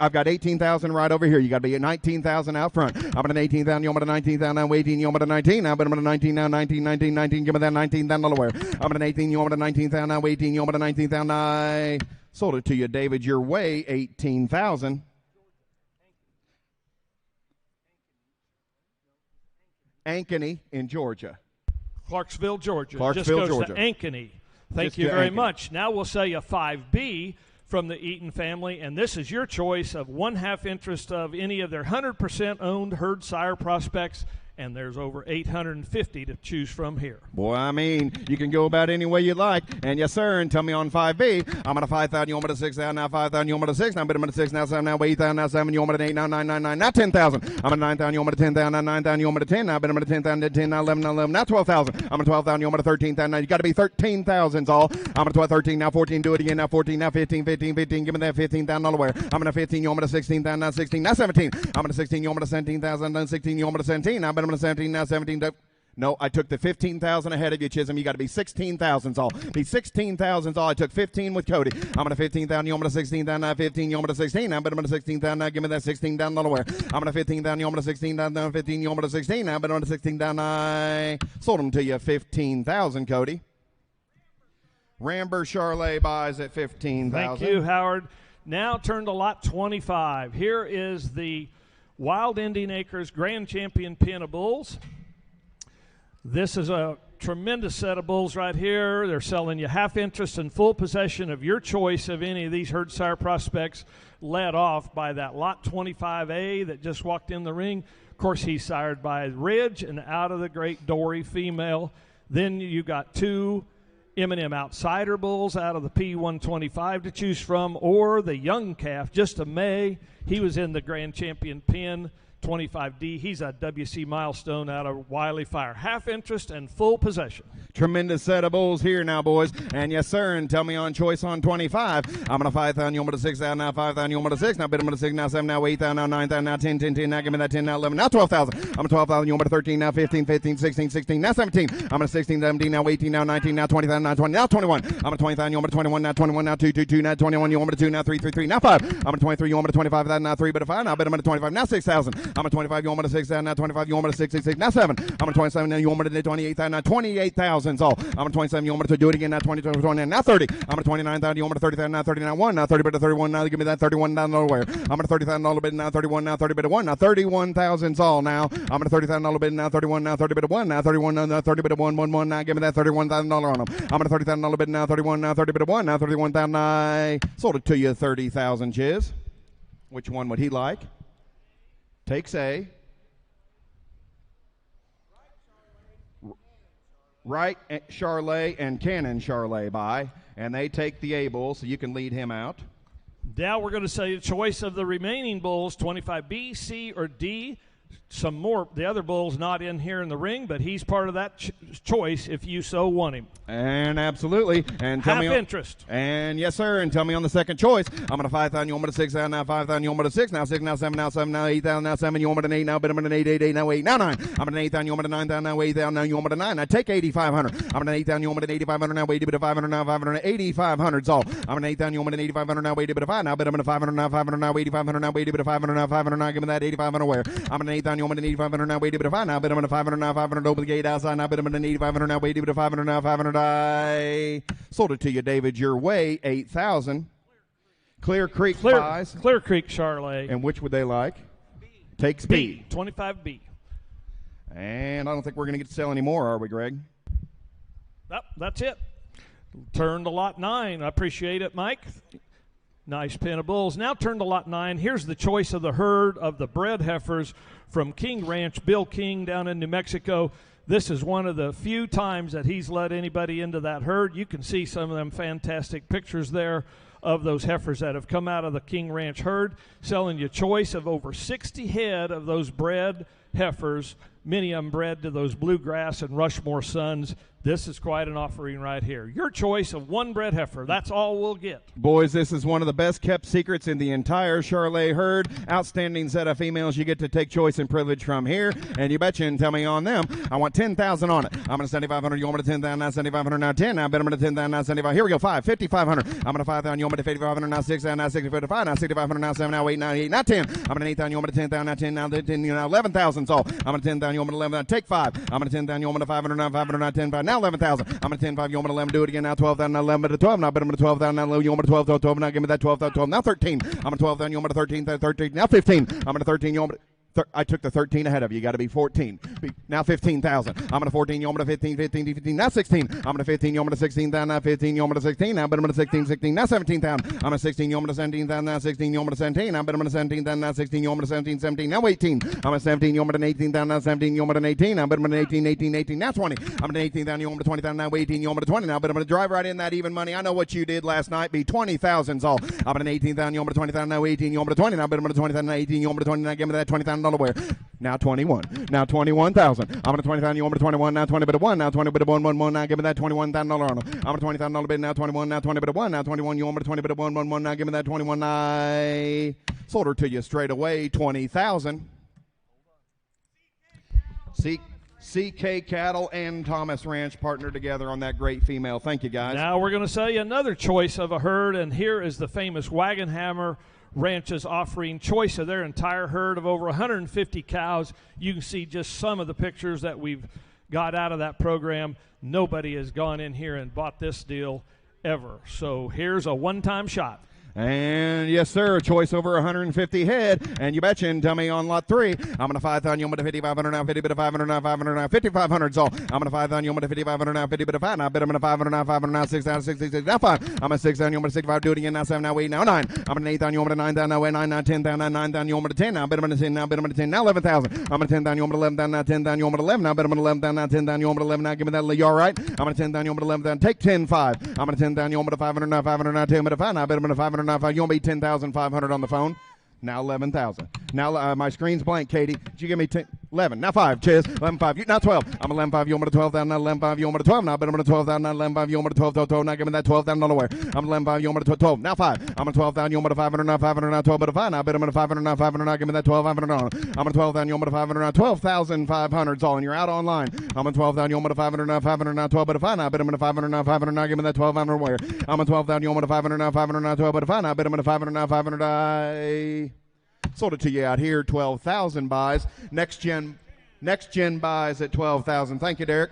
I've got 18,000 right over here. You got to be at 19,000 out front. I'm going to 18,000, you want me to 19,000, now 18, you want me to 19, I'm going to 19, now 19, 19, 19, give me that 19,000 where. I'm going to 18, you want me to 19,000, now 18, you want me to 19,000, I sold it to you, David, your way, 18,000. Ankeny in Georgia. Clarksville, Georgia. Clarksville, Just goes Georgia. to Ankeny. Thank Just you to very Ankeny. much. Now we'll say a 5B from the Eaton family, and this is your choice of 1/2 interest of any of their 100% owned herd sire prospects, and there's over 850 to choose from here. Boy, I mean, you can go about any way you like. And yes, sir, and tell me on 5B, I'm going to 5,000, you want me to 6,000, now 5,000, you want me to 6, now I'm going to 6, now 7, now 8,000, now 7, you want me to 8, now 9, 9, 9, now 10,000. I'm going to 9,000, you want me to 10,000, now 9,000, you want me to 10, now I'm going to 10,000, 10, now 11, now 11, now 12,000. I'm going to 12,000, you want me to 13,000, now you got to be 13,000's all. I'm going to 13, now 14, do it again, now 14, now 15, 15, 15, give me that 15,000 where. I'm going to 15, you want me to 16,000, now 16, now 17. I'm going to 16, you want me to 17,000, now 16, you want me to 17, I'm going to 17, now 17. No, I took the 15,000 ahead of you, Chisholm. You got to be 16,000's all. Be 16,000's all. I took 15 with Cody. I'm going to 15,000. You want me to 16,000? Now 15. You want me to 16? I'm going to 16,000. Now give me that 16,000 where. I'm going to 15,000. You want me to 16,000? Now 15. You want me to 16? I'm going to 16,000. I sold them to you 15,000, Cody. Ramber Charolais buys at 15,000. Thank you, Howard. Now turn to lot 25. Here is the Wild Indian Acres Grand Champion Pen of Bulls. This is a tremendous set of bulls right here. They're selling you 1/2 interest and full possession of your choice of any of these herd sire prospects, led off by that lot 25A that just walked in the ring. Of course, he's sired by Ridge and out of the Great Dory female. Then you got 2 M&M Outsider bulls out of the P125 to choose from, or the young calf, just a May. He was in the Grand Champion Pen 25D. He's a WC milestone out of Wiley Fire. 1/2 interest and full possession. Tremendous set of bulls here now, boys. And yes, sir, and tell me on choice on 25. I'm going to 5,000, you want me to 6,000, now 5,000, you want me to 6, now bid I'm going to 6, now 7, now 8,000, now 9,000, now 10, 10, 10, now give me that 10, now 11, now 12,000. I'm 12,000, you want me to 13, now 15, 15, 16, 16, now 17. I'm going to 16, 17, now 18, now 19, now 20,000, now 20, now 21. I'm going to 20,000, you want me to 21, now 21, now 2, 2, 2, now 21, you want me to 2, now 3, 3, 3, now 5. I'm going to 23, you want me to 25,000, now 3, but a 5, now bid I'm going to 25, now 6,000. I'm going to 25, you want me to 6,000, now 25, you want me to 6, 6, 6, now 7. I'm going to 27, now you want me to 28,000, now 28,000's all. I'm going to 27, you want me to do it again, now 20, 20, now 30. I'm going to 29,000, you want me to 30,000, now 30, now 1, now 30 bit of 31, now give me that 31 down nowhere. I'm going to 30,000 dollar bid, now 31, now 30 bit of 1, now 31,000's all now. I'm going to 30,000 dollar bid, now 31, now 30 bit of 1, now 31, now 30 bit of 1, 1, 1, now give me that $31,000 on them. I'm going to 30,000 dollar bid, now 31, now 30 bit of 1, now 31,000. I sold it to you 30,000, Chiz. Which one would he like? Takes A. Wright Charolais and Cannon Charolais by, and they take the A bull, so you can lead him out. Now we're going to say the choice of the remaining bulls, 25B, C, or D. Some more, the other bull's not in here in the ring, but he's part of that choice if you so want him. And absolutely. And tell 1/2 me interest. And yes, sir. And tell me on the second choice. I'm going to 5,000. You want me to 6,000 now 5,000. You want me to 6 now 6 now 7 now 7 now 8,000 now 7. You want me to 8 now, but I'm going to 8 8 8 now 8 now 9. I'm going to 8,000. You want me to 9,000 now 8,000 now you want me to 9. I take 8,500. I'm going to 8,000. You want me to 8,500 now 80 bit of 500 now 500 8,500's all. I'm going to 8,000. You want me to 8,500 now 80 bit of 5 now, but I'm going to 500 now 500 now 8,500 now 80 bit of 500 now 500 now give me that 8,500 where. I'm going to 8,000. You want me to 8,500 now 80 bit of 5 now, but I'm going to 500 now 500 over the gate outside now, but I'm going to 8,500 now 80 bit of 500 now 500. I sold it to you, David, your way, 8,000. Clear Creek buys. Clear Creek Charolais. And which would they like? takes B. 25B. And I don't think we're going to get to sell any more, are we, Greg? Yep, that's it. Turn to lot 9. I appreciate it, Mike. Nice pen of bulls. Now turn to lot 9. Here's the choice of the herd of the bred heifers from King Ranch, Bill King down in New Mexico. This is one of the few times that he's let anybody into that herd. You can see some of them fantastic pictures there of those heifers that have come out of the King Ranch herd, selling you a choice of over 60 head of those bred heifers, many of them bred to those Bluegrass and Rushmore sons. This is quite an offering right here. Your choice of one bred heifer. That's all we'll get. Boys, this is one of the best kept secrets in the entire Charolais herd. Outstanding set of females you get to take choice and privilege from here. And you betcha and tell me on them. I want 10,000 on it. I'm going to 7,500. You want me to 10,000? Now 7,500. Now 10. Now I bet I'm going to 10,000. Now 75. Here we go. 5. 5,500. I'm going to 5,000. You want me to 5,500. Now 6,000. Now 6,500. Now 6,500. Now 7. Now 8. Now 8. Now 10. I'm going to 8,000. You want me to 10,000. Now 10. Now 10. Now 11,000. So I'm going to 10,000. You want me to 11,000. Take 5. I'm going to 10,000. You want me to 500. Now 500. Now 10. Now 11,000. I'm going to 10,500. You want me to 11. Do it again. Now 12,000. Now 11 to 12. Now I bet I'm going to 12,000. Now you want me to 12. 12. Now give me that 12. 12. Now 13. I'm going to 12,000. You want me to 13. 13. Now 15. I'm going to 13. You want me to I took the 13 ahead of you. You got to be 14. Now 15,000. I'm going to 14. You want me to 15, 15, 15. Now 16. I'm going to 15. You want me to 16,000. Now 15. You want me to 16. Now, but I'm going to 16, 16. Now 17,000. I'm going to 16. You want me to 17,000. Now 16. You want me to 17. Now, but I'm going to 17,000. Now 16. You want me to 17, 17. Now 18. I'm going to 17. You want me to 18,000. Now 17. You want me to 18. Now, but I'm going to 18, 18, 18. Now 20. I'm going to 18,000. You want me to 20,000. Now 18. You want me to 20. Now, but I'm going to drive right in that even money. I know what you did last night. Be 20,000's all. I'm going to 18,000. You want me to 20,000. Now 18. You want me to 20. Now, but I'm going to 20,000. Now 18. You want me to 20. Now give me that $20,000 where. Now 21. Now 21,000. I'm going to 20,000. You want me to 21. Now 20 bit of 1. Now 20 bit of 1, 1, 1. Now give me that $21,000 on them. I'm going to $20,000 bid. Now 21. Now 20 bit of 1. Now 21. You want me to 20 bit of 1, 1, 1. Now give me that 21. I sold her to you straight away. 20,000. CK Cattle and Thomas Ranch partnered together on that great female. Thank you, guys. Now we're going to sell you another choice of a herd, and here is the famous Wagon Hammer Ranches offering choice of their entire herd of over 150 cows. You can see just some of the pictures that we've got out of that program. Nobody has gone in here and bought this deal ever. So here's a one-time shot. And yes, sir, choice over 150 head. And you betcha and tell me on lot 3. I'm going to 5,000. You want me to 5,500 now, 50 bit of 500 now, 500 now, 5,500's all. I'm going to 5,000. You want me to 5,500 now, 50 bit of 5 now. I bet I'm going to 500 now, 500 now, 6,000, 66 now 5. I'm going to 6,000. You want me to 65. Do it again now, 7 now, 8 now, 9. I'm going to 8,000. You want me to 9,000 now, 8, 9 now, 10,000 now, 9,000. You want me to 10 now. I bet I'm going to 10 now, bet I'm going to 10 now, 11,000. I'm going to 10,000. You want me to 11,000 now, 10,000. You want me to 11 now, bet I'm going to 11,000 now, 10,000. You want me to 11 now, give me that. You all right? I'm going to 10,000. You want me to 11,000. Take 10,5. I'm going to 10,000. You want me to 500 now, 500 now, 10 bit of 5 now. I bet I'm going to 500 now, 5. You want me 10,500 on the phone. Now 11,000. Now my screen's blank, Katie. Did you give me 11? Now 5. Cheers. 11,5. Now 12. I'm 11,5. You want me to 12,000? Now 11,5. You want me to 12? Now, but I'm going to 12,000. Now 11,5. You want me to 12, 12, 12. Now give me that $12,000 where. I'm 11,5. You want me to 12? Now 5. I'm going to 12,000. You want me to 500? Now 500. Now 12, but a 5. Now, but I'm going to 500. Now 500. Now give me that 12,500 on. I'm going to 12,000. You want me to 500? Now 12,500's all, and you're out online. I'm going to 12,000. You want me to 500? Now 500. Now 12, but a 5. Now, but I'm going to 500. Now 500. Now give me that 12,500 where. I'm going to 12,000. You want me to 500? Now 500. Now 12, but a 5. Now, but I'm going to 500. Now 500. I sold it to you out here. 12,000 buys. Next gen buys at 12,000. Thank you, Derek.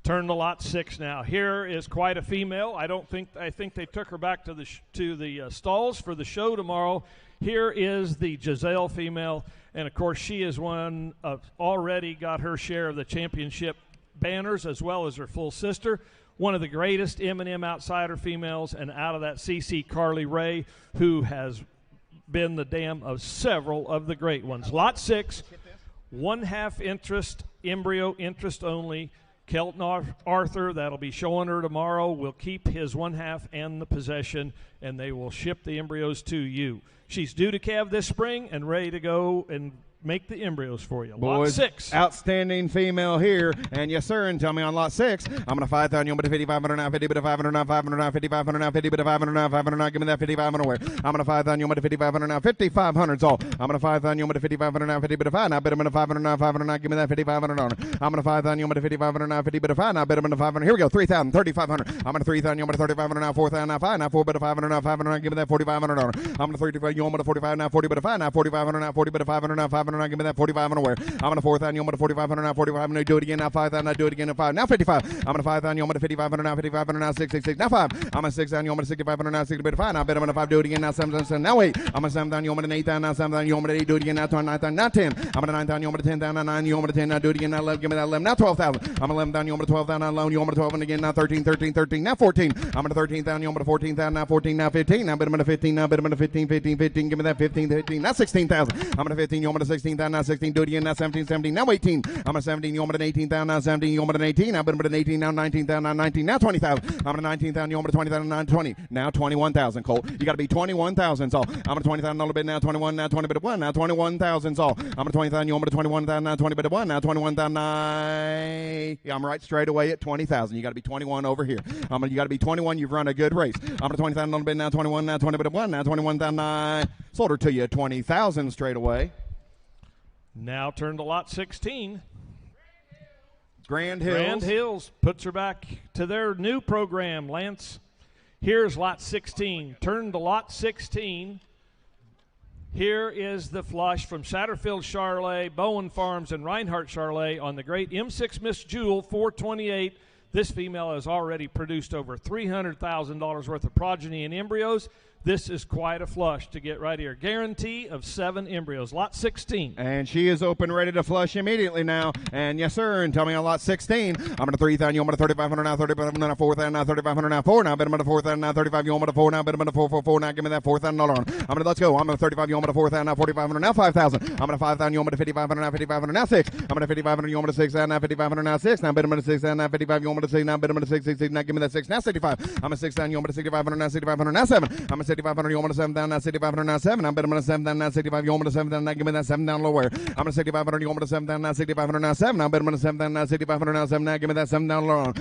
Turn to lot 6 now. Here is quite a female. I think they took her back to the stalls for the show tomorrow. Here is the Gisele Female, and of course she is one of already got her share of the championship banners as well as her full sister. One of the greatest M&M outsider females, and out of that CC Collier, who has been the dam of several of the great ones. Lot 6, 1/2 interest, embryo interest only. Kelton Arthur, that'll be showing her tomorrow, will keep his 1/2 and the possession, and they will ship the embryos to you. She's due to calve this spring and ready to go and make the embryos for you. Boys, lot 6. Outstanding female here. And yes, sir, and tell me on lot 6. I'm going to 5,000. You want me to 5,500 now, 50 bit of 500 now, 500 now, 5,500 now, 50 bit of 500 now, 500 now. Give me that 5,500 where. I'm going to 5,000. You want me to 5,500 now, 5,500's all. I'm going to 5,000. You want me to 5,500 now, 50 bit of 5 now. I bet I'm going to 500 now, 500 now. Give me that 5,500 on it. I'm going to 5,000. You want me to 5,500 now, 50 bit of 5 now. I bet I'm going to 500. Here we go. 3,000, 3,500. I'm going to 3,000. You want me to 3,500 now, 4,000 now, 5 now. 4 bit of 500 now, 500 now. Give me that 4,500 on it. I'm going to 35. you want me to 45 now, 40 but a 5 now, 4,500 now, 40 but a 500 now, 500 now, give me that 45 on the where. I'm going to 4,000, you want me to 4,500 now, 45, now do it again now, 5,000, now do it again now, 5, now 55. I'm going to 5,000, you want me to 5,500 now, 5,500 now, 666, now 5. I'm going to 6,000, you want me to 6,500 now, 60 but a 5, now bet I'm going to 5, do it again now, 7,000, now 8. I'm going to 7,000, you want me to 8,000 now, 7,000, you want me to 8, do it again now, 9,000, now 10. I'm going to 9,000, you want me to 10,000 now, 9, you want me to 10, now do it again now, 11, give me that 11, now 12,000. I'm 11,000, you want me to 12,000 now, loan, you want me to 12 and again now, 13, 13, 13, now 14. I'm going to 13,000, you want me to 14,000 now, 14, now 15. Now bet I'm going to 15, now bet I'm going to 15, 15, 15, give me that 15, 15, now 16,000. I'm going to 15, you want me to 16,000 now, 16, do it again now, 17, 17, now 18. I'm going to 17, you want me to 18,000 now, 17, you want me to 18. Now bet I'm going to 18, now 19,000, now 19, now 20,000. I'm going to 19,000, you want me to 20,000, now 20. Now 21,000, Colt. You got to be 21,000 all. I'm going to 20,000 a bit now, 21, now 20 bit of 1, now 21,000 all. I'm going to 20,000, you want me to 21,000, now 20 bit of 1, now 21,000, yeah, I'm right straight away at 20,000. You got to be 21 over here. You got to be 21, you've run a good race. I'm going to 20,000 a bit now, 21, now 20 bit of 1, now 21,000, sold her to you 20,000 straight away. Now turn to lot 16. Grand Hills. Grand Hills puts her back to their new program, Lance. Here's lot 16. Turn to lot 16. Here is the flush from Satterfield Charolais, Bowen Farms, and Reinhardt Charolais on the great M6 Miss Jewel 428. This female has already produced over $300,000 worth of progeny and embryos. This is quite a flush to get right here. Guarantee of 7 embryos. Lot 16. And she is open, ready to flush immediately now. And yes, sir. And tell me on lot 16. I'm going to 3,000. You want me to 3,500 now, 3,500 now, 4,000 now, 3,500 now, 4 now. Bet I'm going to 4,000 now, 35. You want me to 4 now, bet I'm going to 4,4,4 now. Give me that $4,000 on. I'm going to let's go. I'm going to 35. You want me to 4,000 now, 4,500 now, 5,000. I'm going to 5,000. You want me to 5,500 now, 5,500 now, 6. I'm going to 5,500. You want me to 6,000 now, 5,500 now, 6. Now bet I'm going to 6,000 now, 55. You want me to 6 now, bet I'm going to 6, 6, 6. Now give me that 6 now, 65. I'm going to 6,000. You want me to 6,500 now, 6,500 now, 7. I'm going to 6,500. You want me to 7 down now, 6,500 now, 7. I bet I'm going to 7 down now, 65. You want me to 7 down now, give me that 7 down lower. I'm going to 6,500. You want me to 7 down now, 6,500 now, 7. I bet I'm going to 7 down now, 6,500 now, 7. Now give me that 7 down lower.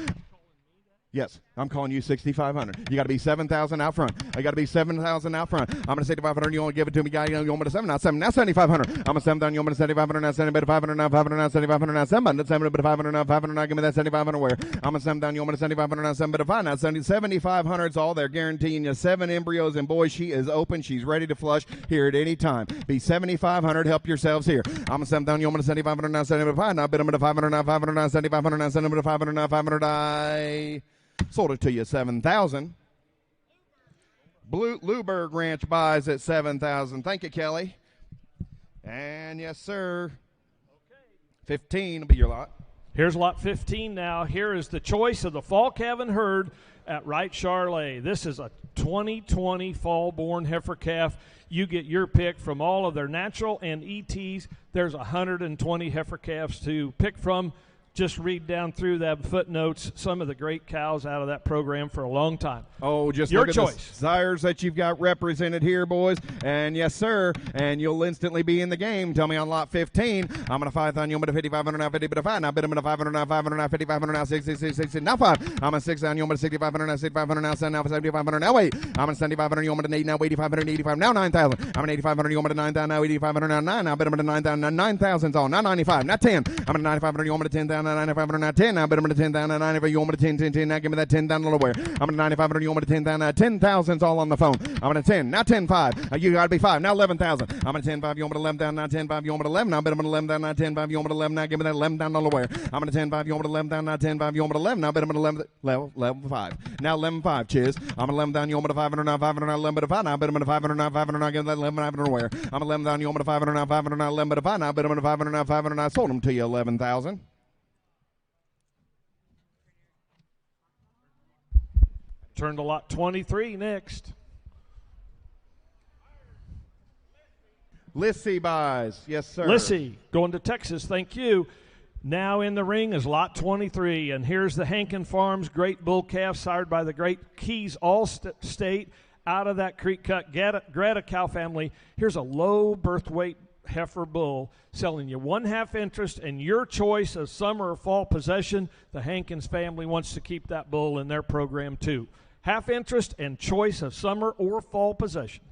Yes, I'm calling you 6,500. You got to be 7,000 out front. I got to be 7,000 out front. I'm going to 6,500. You want to give it to me, guy? You want me to 7? Now 7. Now 7,500. I'm going to 7 down. You want me to 7,500. Now 7,500. Now 500. Now 7,500. Now 7. 7,500. Now 500. Now give me that 7,500. Where? I'm going to 7 down. You want me to 7,500. Now 7,500. Now 7,500 is all. They're guaranteeing you 7 embryos. And boy, she is open. She's ready to flush here at any time. Be 7,500. Help yourselves here. I'm going to 7 down. You want me to 7,500. Now 7,500. Now bet I'm going to 500. Now 500. Now 7,500. Now 7,500. Now 500. Sold it to you 7,000. Blueberg Ranch buys at 7,000. Thank you, Kelly. And yes, sir. 15 will be your lot. Here's lot 15 now. Here is the choice of the fall calving herd at Wright Charolais. This is a 2020 fall-born heifer calf. You get your pick from all of their natural and ETs. There's 120 heifer calves to pick from. Just read down through that footnotes, some of the great cows out of that program for a long time. Oh, just your look at choice. The sires that you've got represented here, boys. And yes, sir. And you'll instantly be in the game. Tell me on lot 15. I'm going to 5,000. You're going to 5,500 now, 50 but a 5. Now bet I'm going to 500 now, 500 now, 5,500 now, 60, 60, 60, now 5. I'm going to 6,000. You're going to 6,500 now, 6,500 now, 7 now, 7,500 now, 8. I'm going to 7,500. You're going to 8 now, 8,500, 85 now, 9,000. I'm going to 8,500. You're going to 9,000 now, 8,500 now, 9. Now bet I'm going to 9,000 now, 9,000's all. Now 95, now 10. I'm going to 9,500. You're going to 10,000 now, 9,500 now, 10. Now bet I'm going to 10,000 now, 95. You want me to 10, 10, 10. Now give me that 10 down lower. I'm going to 9,500. You want me to 10,000 now, 10,000's all on the phone. I'm going to 10. Now 10, 5. You got to be 5. Now 11,000. I'm going to 10, 5. You want me to 11 down now, 10, 5. You want me to 11. Now bet I'm going to 11 down now, 10, 5. You want me to 11. Now give me that 11 down lower. I'm going to 10, 5. You want me to 11 down now, 10, 5. You want me to 11. Now bet I'm going to 11, level 5. Now 11, 5. Cheers. I'm going to 11 down. You want me to 500 now, 500 now, 11 but a 5. Now bet I'm going to 500 now, 500 now. Give me that 11, 500 where? I'm 11 down. You want me to 500 now, 500 now, 11 but a 5. Now bet I'm going to 500 now, 500 now. Sold them to you 11,000. Turn to lot 23 next. Lissy buys. Yes, sir. Lissy going to Texas. Thank you. Now in the ring is lot 23. And here's the Hankin Farms Great Bull Calf sired by the Great Keys All-State out of that Creek Cut Greta cow family. Here's a low birth weight heifer bull selling you 1/2 interest and your choice of summer or fall possession. The Hankins family wants to keep that bull in their program too. 1/2 interest and choice of summer or fall possession.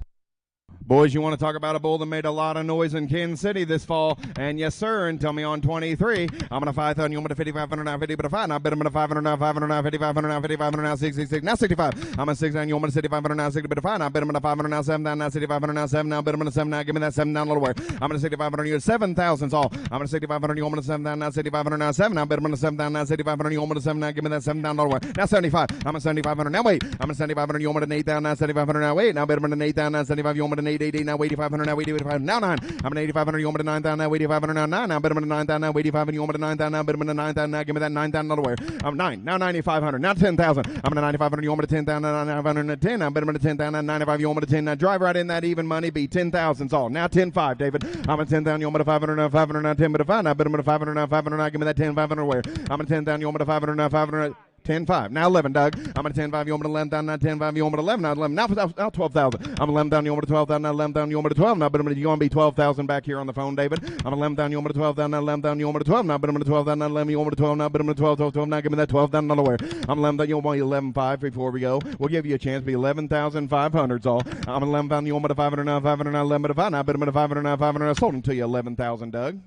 Boys, you want to talk about a bull that made a lot of noise in Kansas City this fall? And yes, sir. And tell me on 23. I'm going to 5,000. You want to 5,500 now, 50, but a 5. Now, bet I'm going to 500 now, 500 now, 5,500 now, 5,500 now, 66, now 65. I'm going to 6 down. You want to 6,500 now, 60, but a 5. Now, bet I'm going to 500 now, 7 down, now 6,500 now, 7 now, bet I'm going to 7 now. Give me that 7 down a little way. I'm going to 6,500. You 7,000's all. I'm going to 6,500. You want me to 7 down, now 6,500 now, 7 now, bet I'm going to 7 down, now 6,500. You want me to 7 now. Give me that 7 down a little way. Now 75. I'm at 7,500. Now wait. I'm at 7,500. You want me to 8 down, now 7,500. Now wait. Now bet I'm going to 8 down, now 75. You want me to 8, now 8,500. Now 85. Now 9. I'm an 8,500. You want me to 9,000. Now 8,500. Now 9. Now bet I'm going to 9,000. Now 85. And you want me to 9,000. Now bet I'm going to 9,000. Now give me that 9,000 another way. I'm 9. Now 9,500. Now 10,000. I'm going to 9,500. You want me to 10,000. Now 9,510. Now bet I'm going to 10,000. Now 95. You want me to 10. Now drive right in that even money. Be 10,000's all. Now 10,5, David. I'm at 10,000. You want me to 500. Now 500. Now 10. But a 5. Now bet I'm going to 500. Now 500. Now give me that 10,500 where. I'm at 10,000. You want me to 500. Now 500. 10-5. Now 11, Doug. I'm at 10-5. You want me to 11 down? Now 10-5. You want me to 11? Now 11. Now 12,000. I'm 11 down. You want me to 12,000? Now 11 down. You want me to 12? Now, but you're going to be 12,000 back here on the phone, David. I'm 11 down. You want me to 12 down? Now 11 down. You want me to 12? Now, but I'm going to 12 down. Now 11. You want me to 12? Now, but I'm going to 12. Now, give me that 12 down another way. I'm 11 down. You want me 11-5 before we go. We'll give you a chance. Be 11,500's all. I'm 11 down. You want me to 500 now? 500 now 11 to 5. Now, but I'm going to 500 now 500. I sold them to you 11,000, Doug.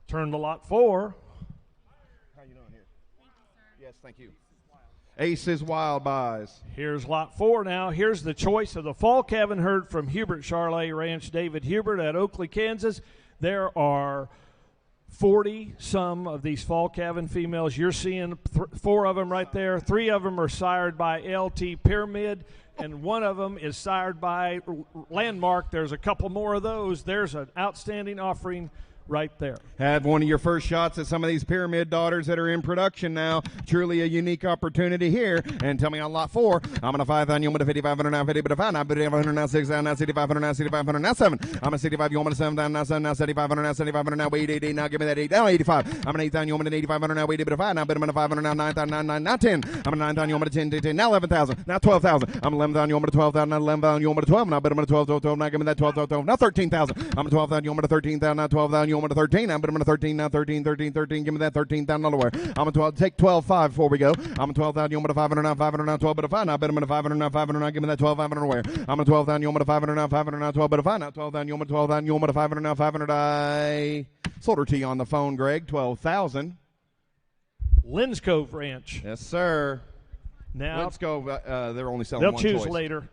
Turn to lot 4. Yes, thank you. Aces Wild Buys. Here's lot 4 now. Here's the choice of the fall calving herd from Hubert Charolais Ranch, David Hubert at Oakley, Kansas. There are 40-some of these fall calving females. You're seeing 4 of them right there. 3 of them are sired by LT Pyramid, and 1 of them is sired by Landmark. There's a couple more of those. There's an outstanding offering right there. Have one of your first shots at some of these Pyramid daughters that are in production now. Truly a unique opportunity here. And tell me on lot 4, I'm going to 5,000. You want me to 5,500 now 50, but if I now 500 now 6,000 now 6,500 now 6,500 now 7. I'm at 65. You want me to 7,000 now 7 now 7,500 now 7,500 now 8 now give me that 8 now 85. I'm at 8,000. You want me to 8,500 now 80, but if I now bet I'm at 500 now 9,000 now 10. I'm at 9,000. You want me to 10 now 11,000 now 12,000. I'm 11,000. You want me to 12,000 now 11,000. You want me to 12 now bet I'm at 12 now give me that 12 now 13,000. I'm at 12,000. You want me to 13,000 now 12,000. You want me to 13 now. I'm going to 13 now, 13. Give me that 13 down nowhere. I'm at 12. Take 12.5 before we go. I'm at 12,000. You want me to 500 now, 500 now, 12, but if I now bet I'm going to 500 now, 500 now. Give me that 12,500 where. I'm at 12,000. You want me to 500 now, 500 now, 12, but if I now 12,000. You want me to 12,000. You want me to 500 now, 500. I sold her to you on the phone, Greg. 12,000. Lynn's Cove Ranch. Yes, sir. Now let's go. They're only selling they'll one choose choice. later.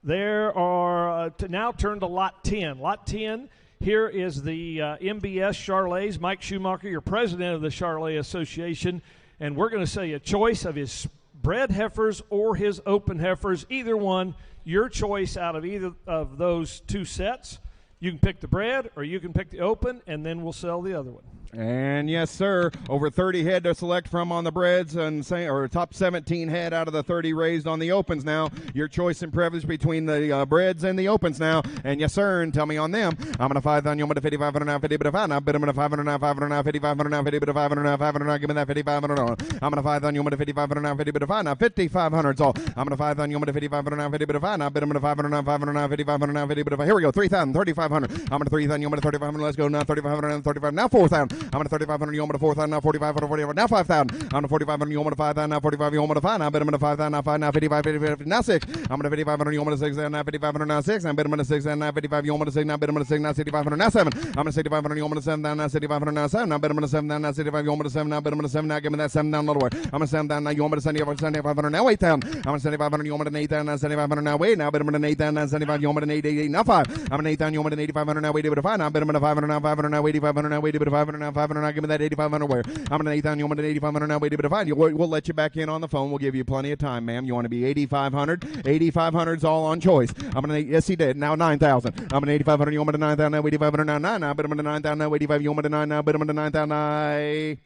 There are now turn to lot 10. Lot 10. Here is the MBS Charolais, Mike Schumacher, your president of the Charolais Association, and we're going to say a choice of his bred heifers or his open heifers, either one, your choice out of either of those 2 sets. You can pick the bred or you can pick the open, and then we'll sell the other one. And yes, sir, over 30 head to select from on the breds, and or top 17 head out of the 30 raised on the opens now. Your choice and privilege between the breds and the opens now. And yes, sir, and tell me on them. I'm going to 5,000. You want me to 5,500 now, 50, but if I now bet I'm going to 500 now, 500 now, 5,500 now, 50, but 500 now, 500 now, give me that 5,500 on. I'm going to 5,000. You want me to 5,500 now, 50, but if I now 5,500's all. I'm going to 5,000. You want me to 5,500 now, 50, but if I now bet I'm going to 500 now, 500 now, 5,500 now, 50, but if I, here we go, 3,000, 3,500. I'm going to 3,000. You want me to 3,500. Let's go now, 3,500 now, 35 now, 4,000. I'm going to 3,500. You want me to 4,000 now, 45, 45 now 5,000. I'm to 4,500. You want me to 5,000 now, 45. You want me to 5 now, bet I'm to 5,000 now, 5 now, 55, 55 now 6. I'm to 5,500. You want me to 6 now, 5,500 now 6. I'm bet I'm to 6 now, 55. You want me to 6 now, bet I'm to 6 now, 6,500 now 7. I'm to 6,500. You want me to 7 down now, 6,500 now 7. I'm bet I'm to 7 down now, 65. You want me to 7 now, bet I'm to 7 now, give me that 7 down a little way. I'm to 7 down now. You want me to 7,500 now 8,000. I'm to 7,500. You want me to 8,000 now, 7,500 now 8. Now bet I'm to 8,000 now 75. You want me to 8 now 5. I'm to 8,000. You want me to 8,500 now 80, but 5 now bet I'm to 500 now, 500 now 8,500 now 80, but 500 now 500 now give me that 8,500 where. I'm to 8,000. You want me to 8,500 now 80, but 5. We'll let you back in on the phone. We'll give you plenty of time, ma'am. You want to be 8,500? 8,500's all on choice. I'm gonna yes, he did. Now 9,000. I'm gonna 8,500. You want me to 9,000 now 8,500 now 9 now, but I'm gonna 9,000 now 85. You want me to 9 now, but I'm gonna 9,000. I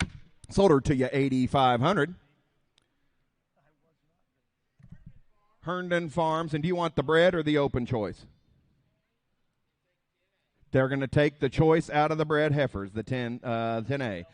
sold her to you 8,500. Herndon Farms, and do you want the bred or the open choice? They're going to take the choice out of the bred heifers, the 10A.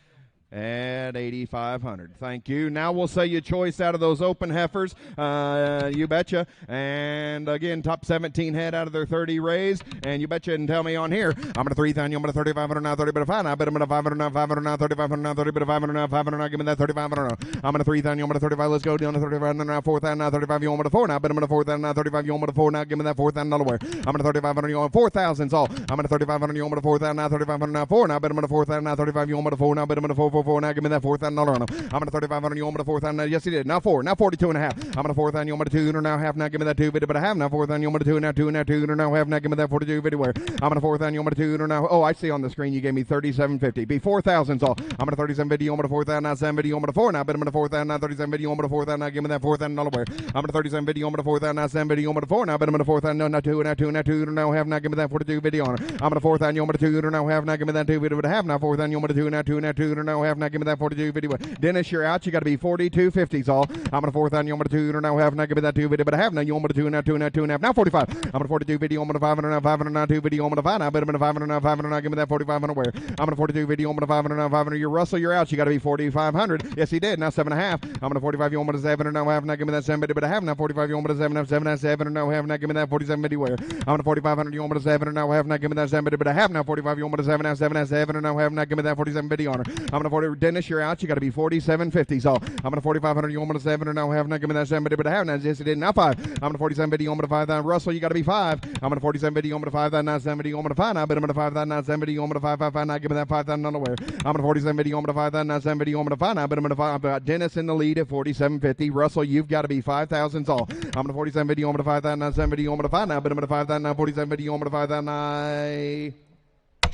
At 8,500. Thank you. Now we'll say your choice out of those open heifers. You betcha. And again, top 17 head out of their 30 raised. And you betcha and tell me on here. I'm going to 3,000. I'm going to 3,500 now. 30 bit of 5. I bet I'm going to 500 now. 500 now. 3,500 now. 30 bit of 500 now. 500 now. Give me that 3,500 now. I'm going to 3,000. I'm going to 35. Let's go down to 35 now. 4,000 now. 35. You want me to 4 now. Bet I'm going to 4,000 now. 35. You want me to 4 now. Give me that $4,000 where. I'm going to 3,500. You want 4,000's all. I'm going to 3,500. You want me to 4,000 now. 3,500 now. 4 now. Bet I'm going to 4,000 now. 35. You want me to 4 now. Bet I'm going to 4 now. Give me that $4,000 on them. I'm going to 3,500. You want me to 4,000? Yes, he did. Now 4. Now 42 and a half. I'm going to 4,000. You want me to 2 now half. Now give me that 2 video, but a half. Now 4,000. You want me to 2 now 2 now 2 now half. Now give me that 42 video where. I'm going to 4,000. You want me to 2 now. Oh, I see on the screen you gave me 3750. Be 4,000's all. I'm going to 37 video. You want me to 4,000 now 7 video. You want me to 4 now. But I'm going to 4,000 now 37 video. You want me to 4,000 now. Give me that $4,000 where. I'm going to 37 video. You want me to 4,000 now 7 video. You want me to 4 now. But I'm going to 4,000 now 2 now 2 now 2 now half. Now give me that 42 video on her. I'm going to 4,000. You want me to 2 now half. Now give me that 2 video, but a half. Now 4,000. You want me to 2 now 2 now 2 now half. Now give me that 42 video. Dennis, you're out. You got to be 42.50's all. I'm going to 4,000. You want me to 2 now half. Now give me that 2 video, but a half. Now you want me to 2 now 2 now 2 and a half. Now 45. I'm going to 42 video. I'm going to 500 now 500 now 2 video. I'm going to 5 now. But I'm going to 500 now 500 now. Give me that 4,500 where. I'm going to 42 video. I'm going to 500 now 500. You're Russell. You're out. You got to be 4,500. Yes, he did. Now 7.5. I'm going to 45. You want me to 7 now half. Now give me that 7 video, but a half. Now 45. You want me to 7 now 7 now half. Now give me that 47 video where. I'm going to 4,500. You want me to 7 now half. Now give me that 7 video, but a half. Now 45. You want me to 7 now 7 now half. Now give me that 47 video on her. I'm going to 40. Dennis, you're out. You got to be 47.50's all. I'm going to 4,500. You want me to 7 now half. Now give me that 7 video, but a half. Now yes, he did. Now 5. I'm going to 47 video. You want me to 5,000. Russell, you got to be 5. I'm going to 47 video. You want me to 5,000 now 7 video. You want me to 5 now. But I'm going to 5,000 now 7 video. You want me to 5,500 now. Give me that 5,000 underwear. I'm going to 47 video. You want me to 5,000 now 7 video. You want me to 5 now. But I'm going to 5. I've got Dennis in the lead at 47.50. Russell, you've got to be 5,000's all. I'm going to 47 video. You want me to 5,000 now 7 video. You want me to 5 now. But I'm going to 5,000 now 47 video. You want me to 5,000 I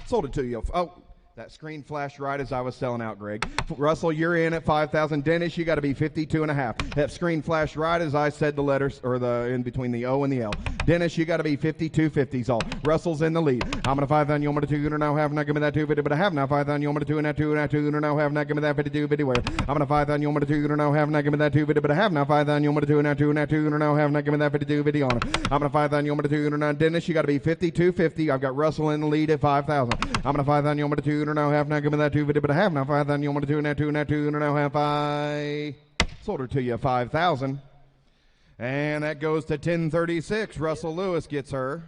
sold it to you. Oh. That screen flashed right as I was selling out, Greg. Russell, you're in at 5,000. Dennis, you got to be 52 and a half. That screen flashed right as I said the letters, or the in between the O and the L. Dennis, you got to be 52.50's all. Russell's in the lead. I'm going to 5,000. You want me to 2 now half. Now give me that 2 video, but I have now 5,000. You want me to 2 now 2 now 2 now half. Now give me that 52 video where. I'm going to 5,000. You want me to 2 now half. Now give me that 2 video, but I have now 5,000. You want me to 2 now 2 now 2 now half. Now give me that 52 video on it. I'm going to 5,000. You want me to 2 now. Dennis, you got to be 52.50. I've got Russell in the lead at 5,000. I'm going to 5,000. You want me to 2 now half. Now give me that 2 video, but I have now 5,000. You want me to 2 now half. I sold her to you 5,000. And that goes to 1036. Russell Lewis gets her.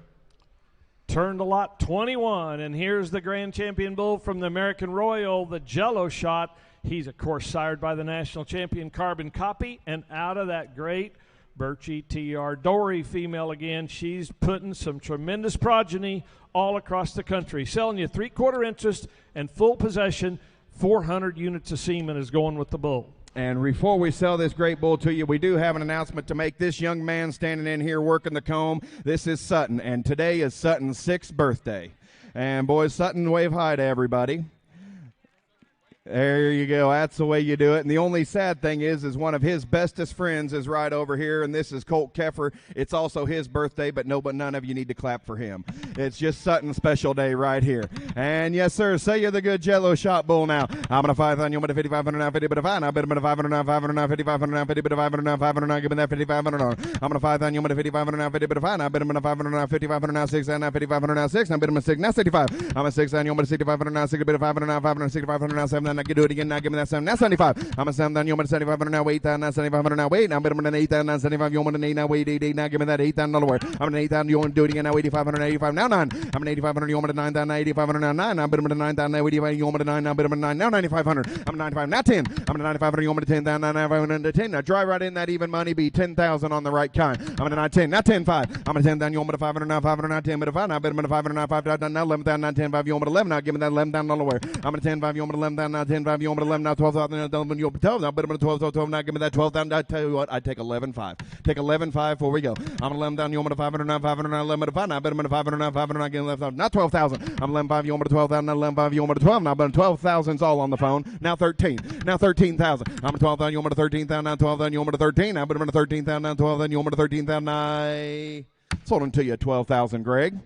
Turned to lot 21, and here's the grand champion bull from the American Royal, the Jello Shot. He's, of course, sired by the national champion Carbon Copy, and out of that great Birchie TR Dory female again. She's putting some tremendous progeny all across the country. Selling you 3/4 interest and full possession. 400 units of semen is going with the bull. And before we sell this great bull to you, we do have an announcement to make. This young man standing in here working the comb, this is Sutton, and today is Sutton's 6th birthday. And boys, Sutton, wave hi to everybody. There you go. That's the way you do it. And the only sad thing is one of his bestest friends is right over here, and this is Colt Keffer. It's also his birthday, but none of you need to clap for him. It's just Sutton's special day right here. And yes, sir, say you're the good Jello Shot bull now. I'm going to 5,000. You want me to 5,500 now, 50, but if I now, but I'm going to 500 now, 500 now, 5,500 now, 50, but if 500 now, 500 now, give me that 5,500 on. I'm going to 5,000. You want me to 5,500 now, 50, but if I now, but I'm going to 500 now, 5,500 now, 6,000 now, 5,500 now, 6, now, but I'm going to 6, now 65. I'm a 6,000. You want me to 6,500 now, 60, but 500 now, 500, 6,500 now, 7, then I can do it again. Now give me that 7, now 75. I'm a 7,000. You want me to 7,500 now, 8,000 now, 7,500 now, wait. Now, but I'm going to 8,000 now, 75. You want me to 8 now, wait, 8, now, give me that $8,000 word. I'm an 8,000. You want to do it again now, 8,500 now, 85 now, 9. I'm an 8,500. You want me to 9,000 now, 8,500 now, 9. Now, but I'm going to 9,000 now, 85. You want me to 9 now, but I'm 9 now, 9,500. I'm 95 now, 10. I'm 9,500. You want me to 10,000 now, 9,500 10. Now drive right in that even money, be 10,000 on the right kind. I'm going to 10 now, 10,5. I'm going to 10,000. You want me to 500 now, 500 now, 10, but if I now, but I'm going to 500 now, 5,000 now, 11,000 now, 10,5. You want me to 11 now, give me that $11,000 word. I'm going to 10,5. You want me to 11,000 now, 10,5. You want me to 11 now, 12,000 now, 12 now, but I'm going to 12 now, give me that 12,000. I tell you what, I'd take 11,5. Take 11,5 before we go. I'm going to 11 down. You want me to 500 now, 500 now, 11 to 5 now, but I'm going to 500 now, 500 now, give me 11,000. Not 12,000. I'm 11,5. You want me to 12,000 now, 11,5. You want me to 12 now, but 12,000's all on the phone. Now 13. Now 13,000. I'm to 12,000. You want me to 13,000 now, 12,000. You want me to 13 now, but I'm going to 13,000 now, 12,000. You want me to 13,000. I sold him to you 12,000, Greg.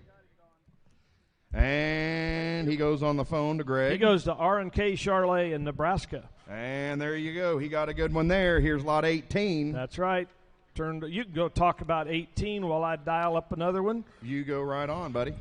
And he goes on the phone to Greg. He goes to R&K Charolais in Nebraska. And there you go. He got a good one there. Here's lot 18. That's right. You can go talk about 18 while I dial up another one. You go right on, buddy.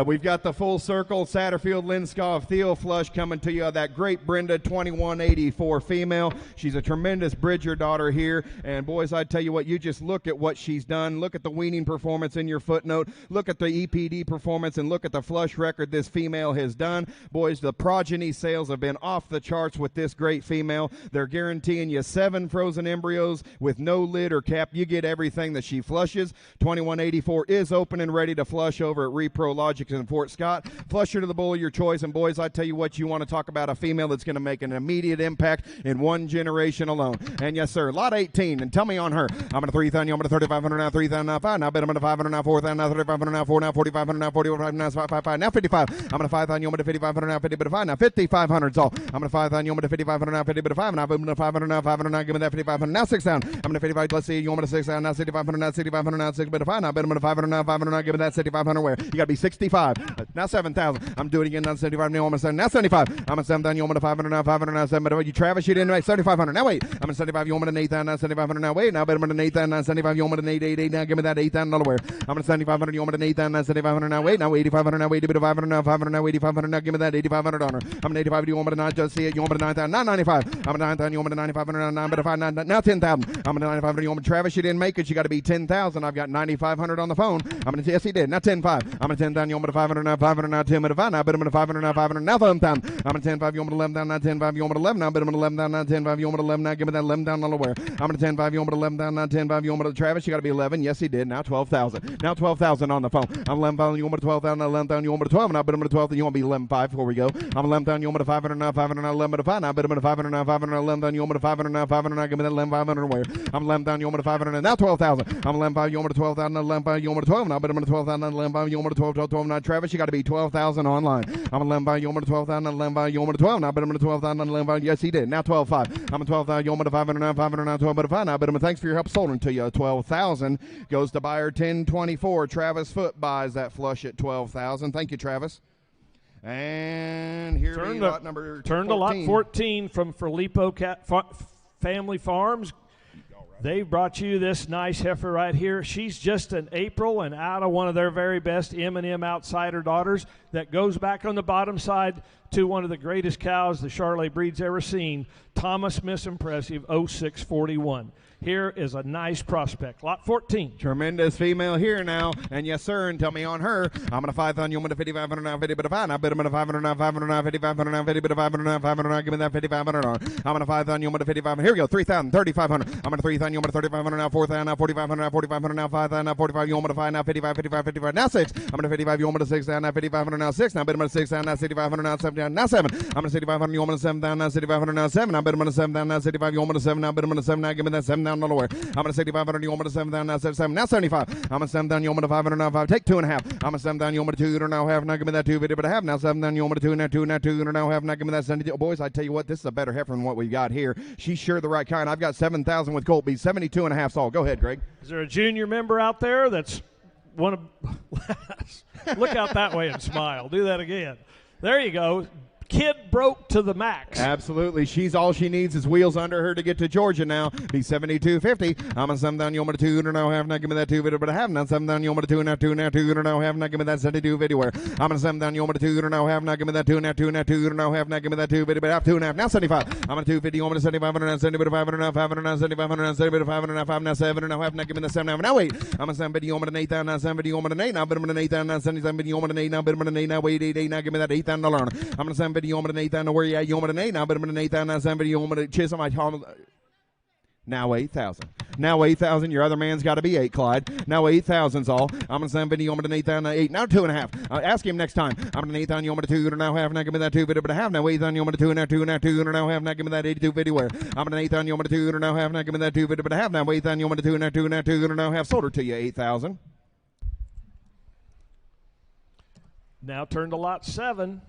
We've got the full circle, Satterfield, Linskov, Theo Flush coming to you. That great Brenda 2184 female. She's a tremendous Bridger daughter here. And boys, I tell you what, you just look at what she's done. Look at the weaning performance in your footnote. Look at the EPD performance and look at the flush record this female has done. Boys, the progeny sales have been off the charts with this great female. They're guaranteeing you 7 frozen embryos with no lid or cap. You get everything that she flushes. 2184 is open and ready to flush over at Repro Logic in Fort Scott. Flush her to the bull of your choice. And boys, I tell you what, you want to talk about a female that's going to make an immediate impact in one generation alone. And yes, sir, lot 18. And tell me on her. I'm going to 3,000, I'm going to 3,500 now, 3,000 now, 5. Now, bet I'm going to 500 now, 4,000 now, 3,500 now, 4 now, 4,500 now, 45 now, 5, now 55. I'm going to 5,000, you want me to 5,500 now, 50 but 5 now, 5,500's all. I'm going to 5,000, you want me to 5,500 now, 50 but 5 now, I'm going to 500 now, 500 now, give me that 5,500 now, 6,000. I'm going to 55, let's see, you want me to 6,000 now, 6,500 now, 6,500 now, 6 but 5 now, bet I'm going to 500 now, 500 now, give me that 6,500 where? You got to be 65. Now 7,000. I'm doing it again. Now 75. Now I'm 75. I'm at 7,000. You want me to 500 now? 500 now. 7. You Travis, you didn't make 7,500. Now wait. I'm at 75. You want me to 8,000 now? 7,500 now. Wait. Now better than 8,000 now. 75. You want me to 8,800 now? Give me that 8,000 where? I'm at 7,500. You want me to 8,000 now? 7,500 now. Wait. Now 8,500 now. Wait a bit of 500 now. 500 now. 8,500 now. Give me that 8,500 on her. I'm at 85. Do you want me to not just see it? You want me to 9,000? Not 95. I'm at 9,000. You want me to 9,500 now? 9 but 5 now 10,000. I'm at 9,500. You want me to Travis? You didn't make it. You got to be 10,000. I've got 9,500 on the phone. I'm going to yes he did. Now 10,5. I'm at 10,000. You want me to 500 now? 500 now. 10 but 5 now. But I'm going to 500 now. 500 now. 11,000. I'm at 10,5. You want me to 11,000 now? 10,5. You want me to 11 now? But I'm going to 11,000 now. 10,5. You want me to 11 now? Give me that 11,000 on the where? I'm at 10,5. You want me to 11,000 now? 10,5. You want me to Travis? You got to be 11. Yes he did. Now 12,000. Now 12,000 on the phone. I'm 11,000. You want me to 12,000 now? 11,000. You want me to 12 now? But I'm going to 12,000. You want me to 11,5 before we go. I'm 11,000. You want me to 500 now? 500 now. 11 to 5 now. But I'm going to 500 now. 500 now. 11,000. You want me to 500 now? 500 now. Give me that 11,500 where? I'm 11,000. You want me to 500 now? 12,000. I'm 11,500. You want me to 12,000 now? 11,500. You want me to 12 now? But I'm going to 12,000 now. 11,500. You want me to 12 now? Travis, you got to be 12,000 online. I'm 11,500. You want me to 12,000 now? 11,500. You want me to 12 now? But I'm going to 12,000 now. 11,500. Yes, he did. Now 12,500. I'm at 12,000. You want me to 500 now? 500 now. 12 but 5 now. But I'm thanks for your help sold to you. 12,000 goes to buyer 1024. Travis Foote buys that flush at 12,000. Thank you, Travis. And here we lot number turn 14. to lot 14 from Filippo Family Farms. They brought you this nice heifer right here. She's just an April and out of one of their very best M&M Outsider daughters that goes back on the bottom side to one of the greatest cows the Charolais breed's ever seen, Thomas Miss Impressive 0641. Here is a nice prospect. Lot 14. Tremendous female here now. And yes, sir, and tell me on her. I'm going to 5,000. You want me to 5,500 now, 50 but 5 now. Bet I'm going to 500 now, 500 now, 5,500 now, 50 but 500 now, 500 now. Give me that 5,500 on. I'm going to 5,000. You want me to 5,500. Here we go. 3,000, 3,500. I'm going to 3,000. You want me to 3,500 now, 4,000 now, 4,500 now, 4,500 now, 5,000 now, 45. You want me to 5 now, 55, 55, 55. Now 6. I'm going to 55. You want me to 6,000 now, 5,500 now, 6. Now bet I'm going to 6,000 now, 6,500 now, 7,000 now, 7. I'm going to 6,500. You want me to 7,000 now, 6,500 now, 7. I bet I'm going to 7,000 now, 65. You want me to 7 now, bet I'm going to 7 now. Give me that 7,000 on the where. I'm going to 6,500. You want me to 7,000 now, 7 now 75. I'm going to 7,000. You want me to 500 now, 5. Take 2.5. I'm going to 7,000. You want me to 2 now, half. Now give me that 250 but a half. Now 7,000. You want me to 2 now, 2 now, 2 now, half. Now give me that 72. Boys, I tell you what, this is a better heifer than what we got here. She's sure the right kind. I've got 7,000 with Colt Bees, 72.5 all. Go ahead, Greg. Is there a junior member out there that's one of look out that way and smile. Do that again. There you go. Kid broke to the max. Absolutely. She's all she needs is wheels under her to get to Georgia now. Be 72.50. I'm on 7 down. You want me to 2 now, half. Now give me that 250 but a half. Now 7 down. You want me to 2 now, 2 now, 2 now, half. Now give me that 72.50 where. I'm on 7 down. You want me to 2 now, half. Now give me that 2 now, 2 now, 2 now, half. Now give me that 250 but a half. 2.5. Now 75. I'm on 250. You want me to 7,500 now, 70 but 500 now, 500 now, 7,500 now, 70 but 500 now, 5 now, 7 now, half. Now give me the 7 now. Now wait. I'm on 7. You want me to 8,000 now, 7. You want me to 8 now, but I'm going to 8,000 now, 77. You want me to 8 now, but I'm going to 8 now, wait, 8 now. Give me that $8,000. I'm on 7. You want me to 8,000 where you at? You want me to 8 now, but I'm going to 8,000 now, 7. You want me to Chisholm? Now 8,000. Now 8,000. Your other man's got to be 8, Clyde. Now 8,000's all. I'm going to 7. You want me to 8,000 8. Now 2.5. Ask him next time. I'm going to 8,000. You want me to 2 now, half. Now give me that 250 but a half. Now 8,000. You want me to 2 now, 2 now, 2 now, half. Now give me that 82.50 where. I'm going to 8,000. You want me to 2 now, half. Now give me that 250 but a half. Now 8,000. You want me to 2 now, 2 now, 2 now, half. Sold her to you 8,000. Now turn to lot 7.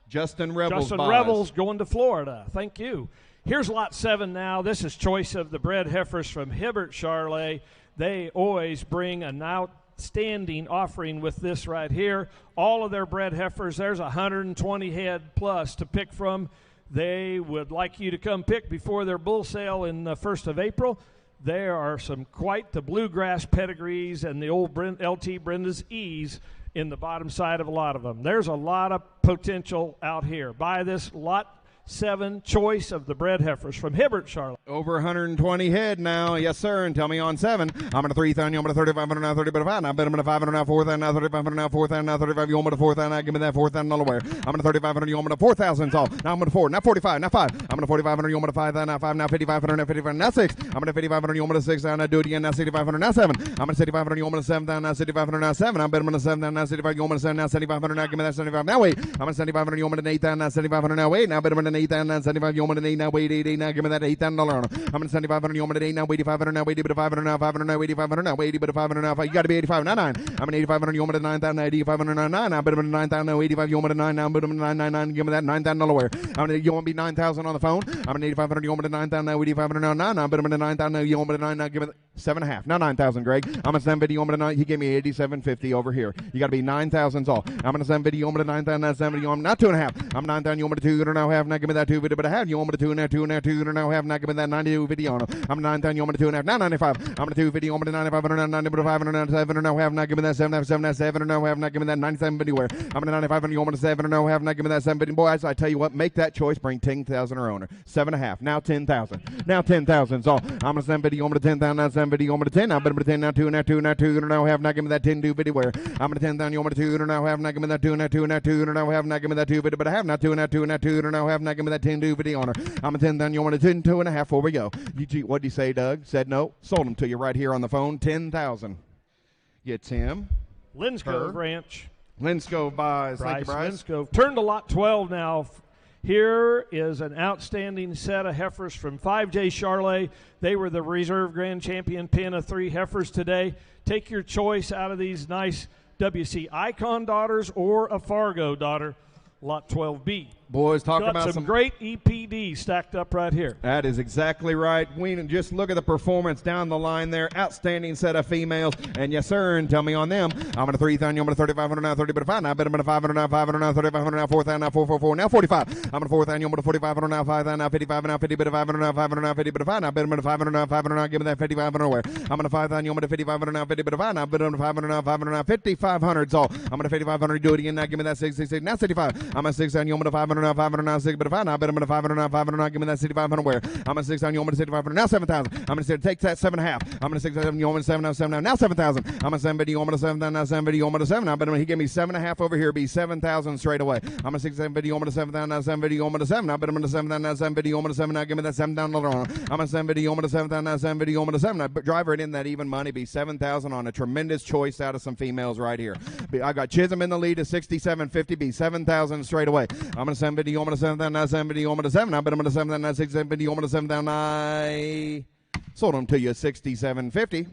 Justin Rebels going to Florida. Thank you. Here's lot 7 now. This is choice of the bred heifers from Hibbert Charolais. They always bring an outstanding offering with this right here. All of their bred heifers, there's 120 head plus to pick from. They would like you to come pick before their bull sale in the 1st of April. There are some quite the bluegrass pedigrees and the old LT Brenda's E's in the bottom side of a lot of them. There's a lot of potential out here. Buy this lot 7 choice of the bred heifers from Hibbert, Charlotte. Over 120 head now, yes sir, and tell me on 7. I'm going to 3,000, I'm going to 3,500 now, 30, but 5. Now bet I'm going to 500 now, 4,000 now, 3,500 now, 4,000 now, 35. You want me to 4,000 now, give me that 4,000 Delaware. I'm going to 3,500, you want me to 4,000 all. Now I'm going to 4, now 45, now 5. I'm going to 4,500, you want me to 5,000 now, 5, now 5,500, now 55, now 6. I'm going to 5,500, you want me to 6, now do it again, now 6,500, now 7. I'm going to 6,500, you want me to 7,000, now 6,500, now 7. I bet I'm going to 7,000, now 65, you want me to 7, now 7,500, now give me that 75, now 8. I'm going to 7,500, you want me to 8,000, now 7,500, now 8. Now bet I'm going to 8,000, now 75, you want me to 8, now wait, 8, now give me that $8,000. I'm going to 7,500, you want me to 8, now 8,500, now 80, but 500, now 500, now 8,500, now 80, but 500, now 5. You got to be 85, now 9. I'm going to 8,500, you want me to 9,000, now 8,500, now 9. I bet I'm going to 9,000, now 85, you want me to 9, now bet I'm going to 999, give me that $9,000. I'm going to, you want me 9,000 on the phone. I'm going to 8,500, you want me to 9,000, now 8,500, now 9. I bet I'm going to 9,000, now you want me to 9, now give me 7.5, now 9,000, Greg. I'm going to send video, you want me to 9. He gave me 87.50 over here. You got to be 9,000 all. I'm going to send video, you want me to 9,000, now 70, you want me not 2.5. I'm 9,000, you want me to 2, now half, now give me that 2, but a half. You want me to 2, now 2, now 2, now half, now give me that 92 video on him. I'm 9,000, you want me to 2.5, now 95. I'm going to 2 video, you want me to 95, now 90, but 500, now 7, now half, now give me that 7, now 7, now 7, now half, now give me that 97 anywhere. I'm going to 95, you want me to 7, now half, now give me that 7 video. Boys, I tell you what, make that choice, bring 10,000 or owner. 7.5, now 10,000. Now 10,000 all. I'm going to send video, you want me to 10,000, now 7 video, you want me to 10, now bet I'm going to 10, now 2, now 2, now 2, now half, now give me that 10 do video where. I'm going to 10,000, you want me to 2, now half, now give me that 2, now 2, now 2, now half, now give me that 2 video, but I have now 2, now 2, now 2, now half, now give me that 10 do video on her. I'm going to 10,000, you want me to 10, 2.5, 4 we go. What'd you say, Doug? Said no. Sold them to you right here on the phone. 10,000. Get Tim. Linscove Ranch. Linscove buys. Thank you, Bryce. Linscove. Turn to lot 12 now. Here is an outstanding set of heifers from 5J Charolais. They were the reserve grand champion pin of 3 heifers today. Take your choice out of these nice WC Icon daughters or a Fargo daughter. Lot 12B. Boys, talk Got about some great EPD stacked up right here. That is exactly right. Ween, just look at the performance down the line there. Outstanding set of females. And yes, sir, and tell me on them. I'm going to 3,000, I'm going to 3,500 now, 30, but 5. Now I bet I'm going to 500 now, 500 now, 3,500 now, 4,000 now, 444 now, 45. I'm going to 4,000, I'm going to 4,500 now, 5,000 now, 55 now, 50, but 500 now, 500 now, 50, but 5. Now I bet I'm going to 500 now, 500 now, give me that 5,500 where. I'm going to 5,000, I'm going to 5,500 now, 50, but 5. Now I bet I'm going to 500 now, 500 now, 5,500 all. I'm going to 5,500, do it again now, give me that 666, now 65. I'm going to 6,000, I'm going to 500 now, 500 now, 6, but 5. Now I bet I'm going to 500 now, 500 now, give me that 6,500 where. I'm going to 6,000, you want me to 6,500 now, 7,000. I'm going to take that 7.5. I'm going to 6,000, you want me to 7 now, 7 now, now 7,000. I'm going to 7, you want me to 7 now, 7, you want me to 7 now, but he gave me 7.5 over here, be 7,000 straight away. I'm going to 6, 7, you want me to 7 now, 7, you want me to 7 now, but I'm going to 7 now, 7, you want me to 7 now, give me that 7 down. I'm going to 7, you want me to 7 now, 7, you want me to 7 now, but driver it in that even money, be 7,000 on a tremendous choice out of some females right here. I got Chisholm in the lead at 67.50, be 7,000 straight away. I'm going to 7, you want me to 7 now, 7, you want me to 7 now, but I'm going to 7 now, 6, 7, you want me to 7 down. I sold them to you 67.50.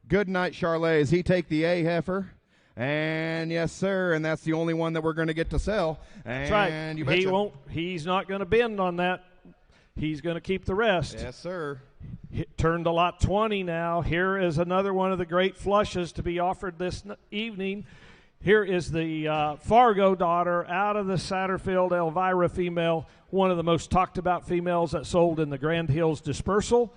Good night, Charolais. He take the A heifer. And yes, sir, and that's the only one that we're going to get to sell. And that's right. You betcha. He's not going to bend on that. He's going to keep the rest. Yes, sir. Turn to lot 20 now. Here is another one of the great flushes to be offered this evening. Here is the Fargo daughter out of the Satterfield Elvira female, one of the most talked about females that sold in the Grand Hills dispersal.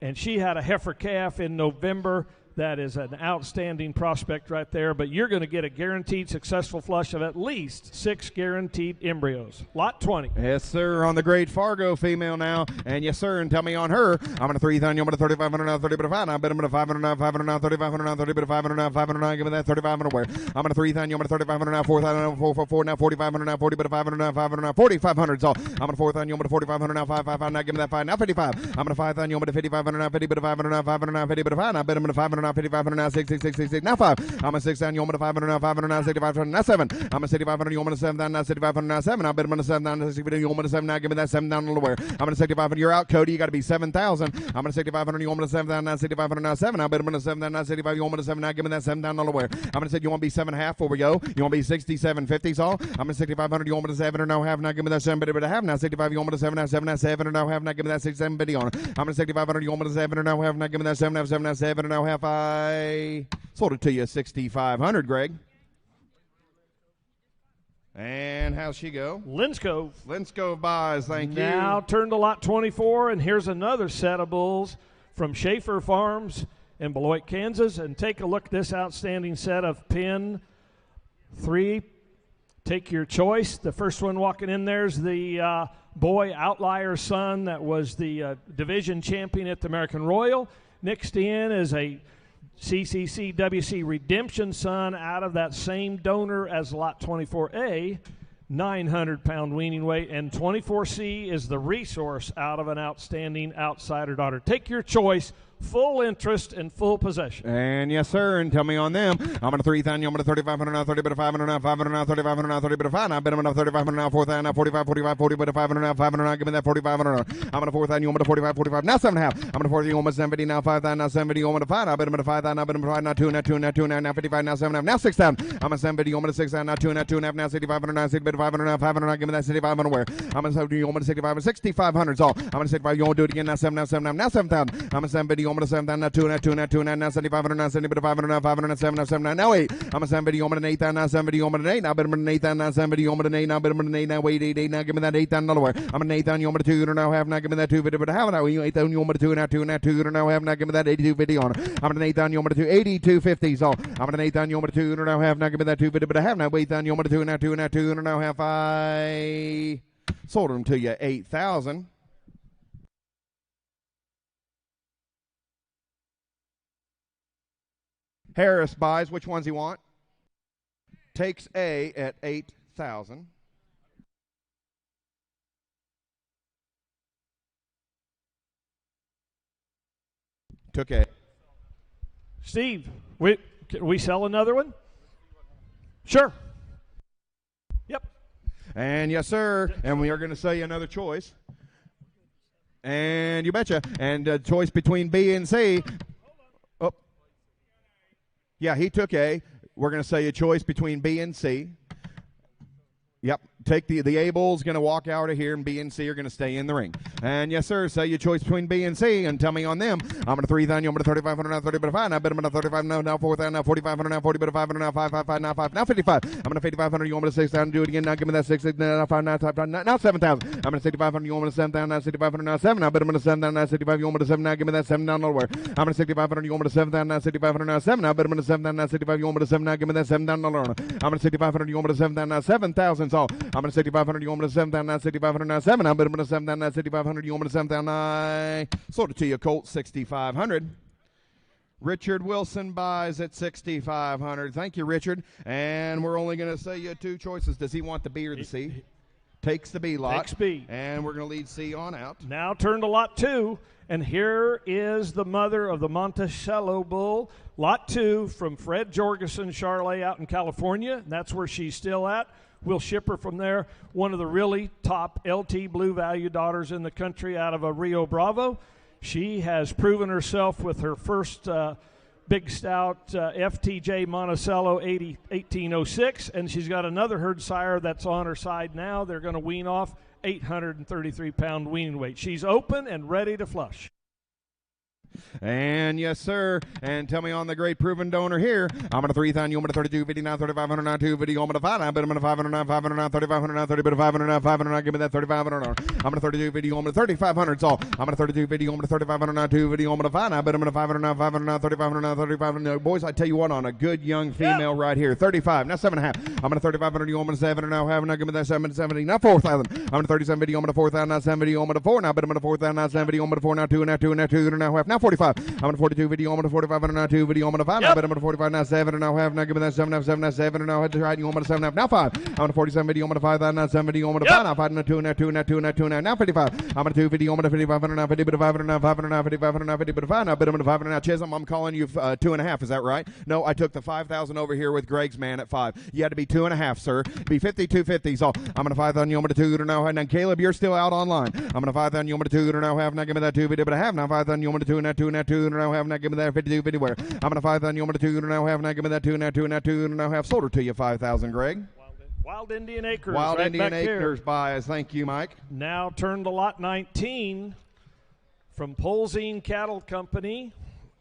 And she had a heifer calf in November. That is an outstanding prospect right there, but you're going to get a guaranteed successful flush of at least 6 guaranteed embryos. Lot 20. Yes, sir, on the great Fargo female now. And yes, sir, and tell me on her. I'm going to 3,000, I'm going to 3,500 now, 30, but 5. Now I bet I'm going to 500 now, 500 now, 3,500 now, 30, but 500 now, 500 now, give me that 3,500 where. I'm going to 3,000, I'm going to 3,500 now, 4,000 now, 444 now, 4,500 now, 40, but 500 now, 500 now, 4,500 all. I'm going to 4,000, I'm going to 4,500 now, 555 now, give me that 5, now 55. I'm going to 5,000, I'm going to 5,500 now, 50, but 500 now, 500 now, 50, but 5. Now I bet I'm going to 500 now, 5,500 now, 6, 6, 6, 6, 6, now 5. I'm going to 6 down, you want me to 500 now, 500 now, 6,500 now 7. I'm going to 6,500, you want me to 7 down, now 6,500 now 7. I bet I'm going to 7 down, 6,500, you want me to 7 now, give me that 7 down nowhere. I'm going to 6,500, you're out, Cody, you got to be 7,000. I'm going to 6,500, you want me to 7 down, now 6,500 now 7. I bet I'm going to 7 down, now 65, you want me to 7 now, give me that 7 down nowhere. I'm going to say, you want to be 7.5 before we go. You want to be 67.50 all. I'm going to 6,500, you want me to 7 or no half, now give me that 7, but I have now 65, you want me to 7 now, 7 now, 7 or no half, now give me that 6, 7, 50 on. I'm going to 6,500, you want me to 7 or no half, now give me that 7 now, 7 now, 7 or no half. I sold it to you 6,500, Greg. And how's she go? Linscove. Linscove buys, thank you. Now turn to lot 24, and here's another set of bulls from Schaefer Farms in Beloit, Kansas. And take a look at this outstanding set of pin 3. Take your choice. The first one walking in there is the boy Outlier son that was the division champion at the American Royal. Next in is a CCC WC Redemption son out of that same donor as lot 24A, 900-pound weaning weight. And 24C is the resource out of an outstanding outsider daughter. Take your choice. Full interest and full possession. And yes, sir. And tell me on them. I'm going to 3,000. I'm going to 3,500 now, 30 bit of 500 now, 500 now, 3,500 now, 30 bit of 5 now. I bet I'm enough 3,500 now, 4,000 now, 45, 45, 40 bit of 500 now, 500 now. Give me that 4,500 now. I'm going to 4,000. You want me to 45, 45 now, 7.5. I'm going to 40. You want me to 70 now, 5,000 now, 70. You want me to 5. I bet I'm going to 5,000 now, bet I'm going to 5 now, 2 now, 2 now, 2 now, now 55 now, 7.5 now, 6,000. I'm going to 70. You want me to 6,000 now, 2 now, 2.5 now, 6,500 now, 6 bit of 500 now, 500 now. Give me that 6,500 where. I'm going to 70. You want me to 65, 6,500 all. I'm going to 65. You want to do it again now, 7 now, 7 now, now 7,000. I'm going to 70. You want me to 7,000 now, 2 now, 2 now, 2 now, now 7,500 now, 70 bit of 500 now, 500 now, 7 now, 7 now, now 8. I'm going to 70. You want me to 8,000 now, 70. You want me to 8 now, bet I'm going to 8,000 now, 70. You want me to 8 now, bet I'm going to 8 now, wait, 8, 8 now. Give me that 8,000 where. I'm going to 8,000. You want me to 2 now, half now. Give me that 2 bit of half now. You 8,000. You want me to 2 now, 2 now, 2 now, half now. Give me that 82.50 on it. I'm going to 8,000. You want me to 82.50 all. I'm going to 8,000. You want me to 2 now, half now. Give me that 2 bit of half now. 8,000. You want me to 2 now, 2 now, 2 now, half. I sold them to you 8,000. Harris buys. Which ones he want? Takes A at 8,000. Took A. Steve, can we sell another one? Sure. Yep. And yes, sir. And we are going to sell you another choice. And you betcha. And a choice between B and C. Oh. Yeah, he took A. We're going to sell you a choice between B and C. Yep. Take the A bull's going to walk out of here, and B and C are going to stay in the ring. And yes, sir, sell your choice between B and C, and tell me on them. I'm going to 3,000. I'm going to 3,500 now, 30 bit of 5. Now, bet I'm going to 35 now, 4,000 now, 4,500 now, 40 bit of 500 now, 555 now, 5 now, 55. I'm going to 5,500. You want me to 6,000? Do it again. Now, give me that 6. Now, 5 now, 7,000. I'm going to 6,500. You want me to 7,000 now, 6,500 now, 7. Now, bet I'm going to 7,000 now, 65. You want me to 7 now? Give me that 7 down nowhere. I'm going to 6,500. You want me to 7,000 now, 6,500 now, 7. Now, bet I'm going to 7,000 now, 65. You want me to 7 now? Give me that 7 down nowhere. I'm going to 6,500. You want me to 7,000 now, 7,000 all. I'm going to 6,500. You want me to 7,000 now, 6,500 now, 7. Now, bet I'm going to 7,000 now, 6,500. You want me to 7,000 now? Sold it to you, Colt, 6,500. Richard Wilson buys at 6,500. Thank you, Richard. And we're only going to say you 2 choices. Does he want the B or the C? Takes the B lot. Takes B. And we're going to lead C on out. Now turn to lot 2. And here is the mother of the Monticello bull. Lot 2 from Fred Jorgensen Charolais out in California. And that's where she's still at. We'll ship her from there. One of the really top LT Blue Value daughters in the country out of a Rio Bravo. She has proven herself with her first big stout FTJ Monticello 1806, and she's got another herd sire that's on her side now. They're going to wean off 833-pound weaning weight. She's open and ready to flush. And yes, sir. And tell me on the great proven donor here. I'm going to 3,000. You want me to 32, 50 now, 3,500 now, 2, 50. You want me to 5 now, bet I'm going to 500 now, 500 now, 3,500 now, 30 bit of 500 now, 500 now. Give me that 3,500 now. I'm going to 32, 50. You want me to 3,500 all. I'm going to 32, 50. You want me to 3,500 now, 2, 50. You want me to 5 now, bet I'm going to 500 now, 500 now, 3,500 now, 3,500 now. Boys, I tell you what, on a good young female right here. 35. Now 7.5. I'm going to 3,500. You want me to 7 now, have now. Give me that 70. Now 4,000. I'm going to 37, 50. You want me to 4,000 now, 70. You want me to 4 now, bet I'm going to 4,000 now, 70. You want me to 4 now, 2 now, 2 now, 2 now, half. Now 45. I'm going to 42 video, I'm going to 45 and now 2 video, I'm going to 5 now, but I'm going to 45 now 7 and now half, now give me that 7 now 7 now 7 and now head to right, you want me to 7 now, now 5. I'm going to 47 video, I'm going to 5 now 7 video, I'm going to 5 now 5 now 2 now 2 now 2 now 2 now now 55. I'm going to 2 video, I'm going to 55 now 50 bit of 5 now 5 now 55 now 50 bit of 5 now, but I'm going to 5 now Chisholm. I'm calling you 2.5. Is that right? No, I took the 5,000 over here with Greg's man at 5. You had to be 2.5, sir. Be 52.50. So I'm going to 5,000. You want me to 2 now. And then Caleb, you're still out online. I'm going to 5,000. You want me to 2 now half. Now give me that 2 video, but a half now 5,000. You want me to 2 now 2 now 2 now half. Now give me that 52.50 where. I'm going to 5,000. You want me to 2 now half. Now give me that 2 now 2 now 2 now half. Sold her to you 5,000, Greg. Wild Indian Acres. Wild right Indian back Acres here. buys. Thank you, Mike. Now turn to lot 19 from Polzine Cattle Company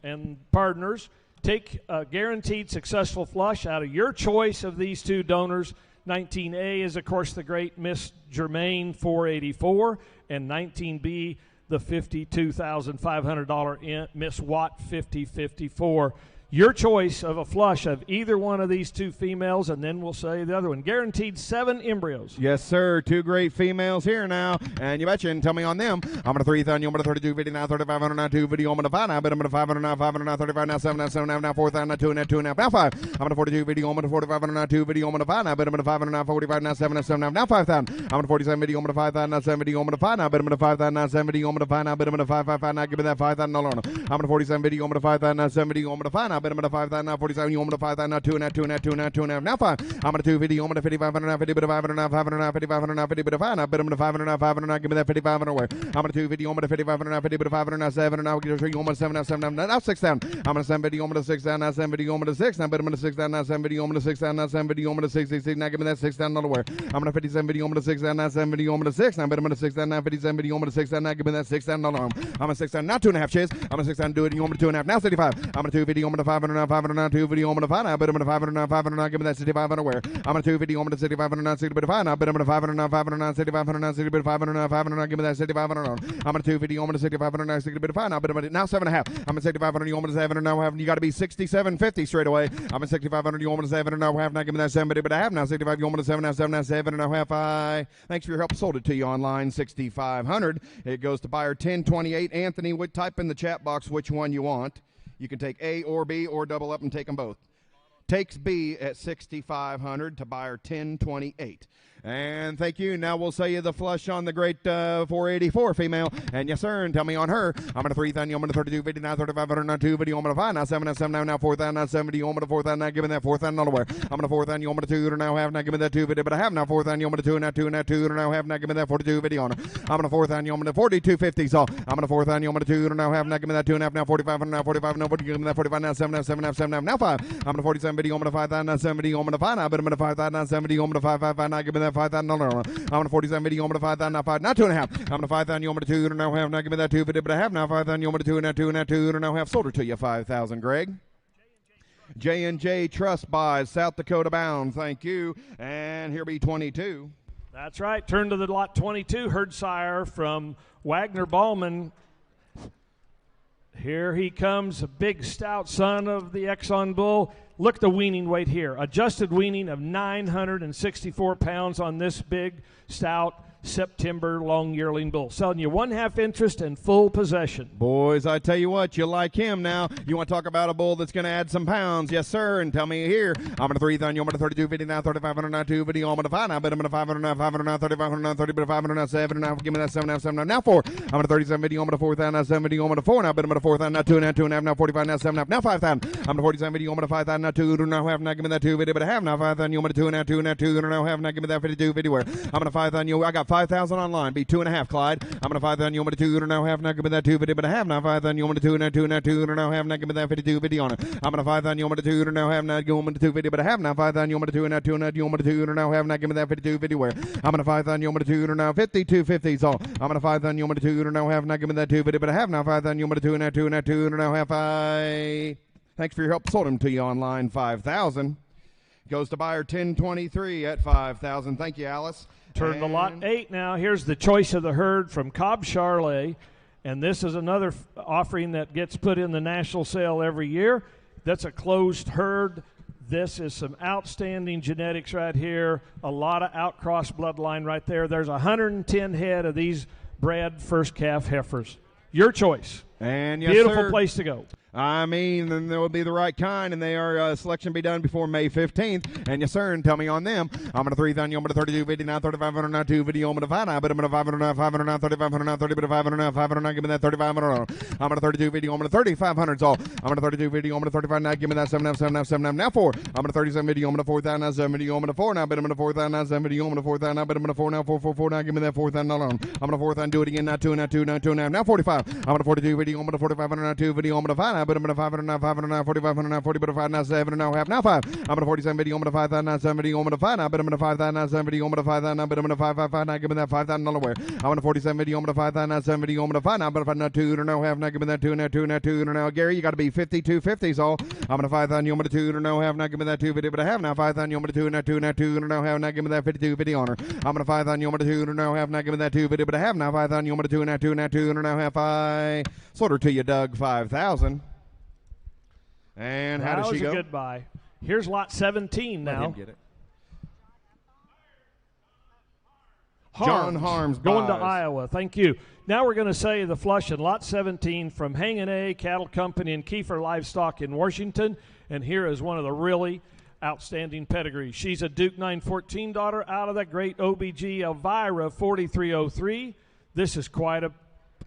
and Partners. Take a guaranteed successful flush out of your choice of these two donors. 19A is, of course, the great Miss Germain 484, and 19B, the $52,500 Miss Watt 5054. Your choice of a flush of either one of these two females, and then we'll say the other one. Guaranteed 7 embryos. Yes, sir. 2 great females here now. And you betcha, and tell me on them. I'm going to 3,000, I'm going to 32, 50, now 3,500, now 2, video, I'm going to 5, now, but I'm going to 500, now 500, now 35, now 7, now 7, now 4,000, now 2, now 2, now 5. I'm going to 42, video, I'm going to 4,500, now 2, video, I'm going to 5, now, but I'm going to 500, now 45, now 7, now 7, now 5,000. I'm going to 47, video, I'm going to 5,000, now 7, video, I'm going to 5, now, but I'm going to 5,000, now 7, video, I'm going to 5, now, but I'm going to 5, now, give me that 5,000, no, no, no. I'm going to 47, video, I'm going to 5,000, now 7, video, I'm going to 5, now, but I'm going to 5,000, now 47, you want me to 5,000, now 2, now 2, now 2, now 2, now 5. I'm going to 2, video, I'm going to 5,500, now 50, but 500, now 500, now 5,500, now 50, but 5, now, but I'm going to 500, now 500, now give me that 5,500 where. I'm going to 2, video, I'm going to 5,500, now 50, but 500, now 7, now get you on 7, now 7, now 6,000. I'm going to 7, video, I'm going to 6,000, now 7, video, I'm going to 6, now, but I'm going to 6,000, now 7, video, I'm going to 6,000, now 7, video, I'm going to 6, now give me that 6,000 where. I'm going to 57, video, I'm going to 6,000, now 7, video, I'm going to 6, now, but I'm going to 6,000, now 57, video, I'm going to 6,000, now give me that 6,000 I'm going to 6,000, now 2.5 shares. I'm going to 6,000, do it, you want me to 2.5, now 65. I'm going to 2, video, I'm going to 500, now 500, now 2, video, I'm going to 5, now, but I'm going to 500, now 500, now give me that 6,500 where. I'm going to 2, video, I'm going to 6,500, now 60, but 5, now, but I'm going to 500, now 500, now 6,500, now 60, but 500, now 500, now give me that 6,500 I'm going to 2, video, I'm going to 6,500, now 60, but 5, now, but I'm going to now 7.5. I'm going to 6,500, you want me to 7, now have, you got to be 67.50 straight away. I'm at 6,500, you want me to 7, now have, now give me that 7, but I have now 65, you want me to 7, now 7, now 7, now half. Thanks for your help. Sold it to you online, 6,500. It goes to buyer 1028. Anthony, would type in the chat box which one you want. You can take A or B or double up and take them both. Takes B at 6,500 to buyer 1028. And thank you. Now we'll sell you the flush on the great 484 female. And yes, sir. And tell me on her. I'm going to 3,000. I'm going to 32, 50, now 3,500, now 2, video. I'm going to 5, now 7, now 7, now 4,000, now 70. I'm going to 4,000, now give me that 4,000 where. I'm going to 4,000. You want me to 2, now have, now give me that 2 video. But I have now 4,000. You want me to 2, now 2, now 2, now have, now give me that 42 video on her. I'm going to 4,000. You want me to 42.50. So I'm going to 4,000. You want me to 2, now have, now give me that 2, now 4,500, now 45, now 40, give me that 45, now 7, now 7, now 7, now 5. I'm going to 47 video. I'm going to 5,000, now 70. I'm going to 5, now, but I'm going to 5,000, now 70. I'm going to 5, now give me that 5,000. No. I'm going to 47 video, I'm going to 5,000, now 5, now 2.5. I'm going to 5,000, you want me to 2, now have, now give me that 2, but I have now 5,000, you want me to 2, now 2, now 2, now have. Sold her to you, 5,000, Greg. J&J Trust buys, South Dakota bound, thank you. And here be 22. That's right. Turn to the lot 22, herd sire from Wagner Ballman. Here he comes, a big stout son of the Exxon Bull. Look at the weaning weight here. Adjusted weaning of 964 pounds on this big, stout September long yearling bull. Selling you 1/2 interest and full possession. Boys, I tell you what, you like him now. You want to talk about a bull that's going to add some pounds? Yes, sir. And tell me here. I'm going to 3,000. I'm going to 32, 50, now 3,500, now 2, video. I'm going to 5 now, but I'm going to 500, now 500, now 3,500, now 30, but 500, now 7, now give me that 7, now 7, now 4. I'm going to 37 video. I'm going to 4,000, now 7 video. I'm going to 4 now, but I'm going to 4,000, now 2, now 2, now 45, now 7, now 5,000. I'm going to 47 video. I'm going to 5,000, now 2, now have, now give me that 2 video, but I have now 5,000. You want me to 2, now 2, now 2, now have, now give me that 52 video. I'm going to 5,000. I got 5,000 online. Be 2.5, Clyde. I'm going to 5,000. You want me to 2, now have, now give me that 2 video, but I have now 5,000. You want me to 2, now 2, now 2, now have, now give me that 52 video on it. I'm going to 5,000. You want me to 2, now have, now give me the 2 video, but I have now 5,000. You want me to 2, now 2, now you want me to 2, now have, now give me that 52 video where. I'm going to 5,000. You want me to 2, now 52.50. So I'm going to 5,000. You want me to 2, now have, now give me that 2 video, but I have now 5,000. You want me to 2, now 2, now have 5. Thanks for your help. Sold him to you online, 5,000. Goes to buyer 1023 at 5,000. Thank you, Alice. Turn to lot 8 now. Here's the choice of the herd from Cobb Charolais. And this is another offering that gets put in the national sale every year. That's a closed herd. This is some outstanding genetics right here. A lot of outcross bloodline right there. There's 110 head of these bred first calf heifers. Your choice. And yes, beautiful sir. Place to go. I mean, and there will be the right kind, and they are selection be done before May 15th. And yes, sir, and tell me on them. I'm going to 3,000, I'm going to 32, 50, now 3,500, now 2, video, I'm going to 5 now, but I'm going to 500, now 500, now 3,500, now 30, but 500, now 500, now give me that 3,500. I'm going to 32 video, I'm going to 3,500 all. I'm going to 32 video, I'm going to 35, now give me that 7, now 7, now 7, now 4. I'm going to 37 video, I'm going to 4,000, now 7 video, I'm going to 4 now, but I'm going to 4,000, now 7 video, I'm going to 4,000, now, but I'm going to 4 now, 4, 4, 4, now give me that 4,000 alone. I'm going to 4,000, do it again, now 2, now 2, now 2, now 45. I'm going to 42 video, I'm going to 4,500, now 2 video, I'm going to 5 now. now, but I'm gonna 500 now, 500 now, 4,500 now, 40, but a 5 now, 7 now, half now, 5. I'm gonna 47 video, I'm gonna 5,000 now, 70, I'm gonna 5 now, but I'm gonna 5,000 now, 70, I'm gonna 5,000 now, but I'm gonna 5 now, give me that $5,000 wear. I'm gonna 47 video, I'm gonna 5,000 now, 70, I'm gonna 5 now, but if I now 2 now, half now, give me that 2 now, 2 now, 2 now. Gary, you got to be 5250s all. I'm gonna 5,000, you want me to 2 now, half now, give me that 2 video, but I have now 5,000, you want me to 2 now, 2 now, 2 now, half now, give me that 52 video honor. I'm gonna 5,000, you want me to 2 now, half now, give me that 2 video, but I have now 5,000, you want me to 2 now, 2 now, 2 now, half I sort her to you, Doug, 5,000. And how does she go? That was a goodbye. Here's lot 17 now. Let him get it. Harms, John Harms going to buys. Iowa. Thank you. Now we're going to say the flush in lot 17 from Hangin' A Cattle Company and Kiefer Livestock in Washington. And here is one of the really outstanding pedigrees. She's a Duke 914 daughter out of that great OBG Elvira 4303. This is quite a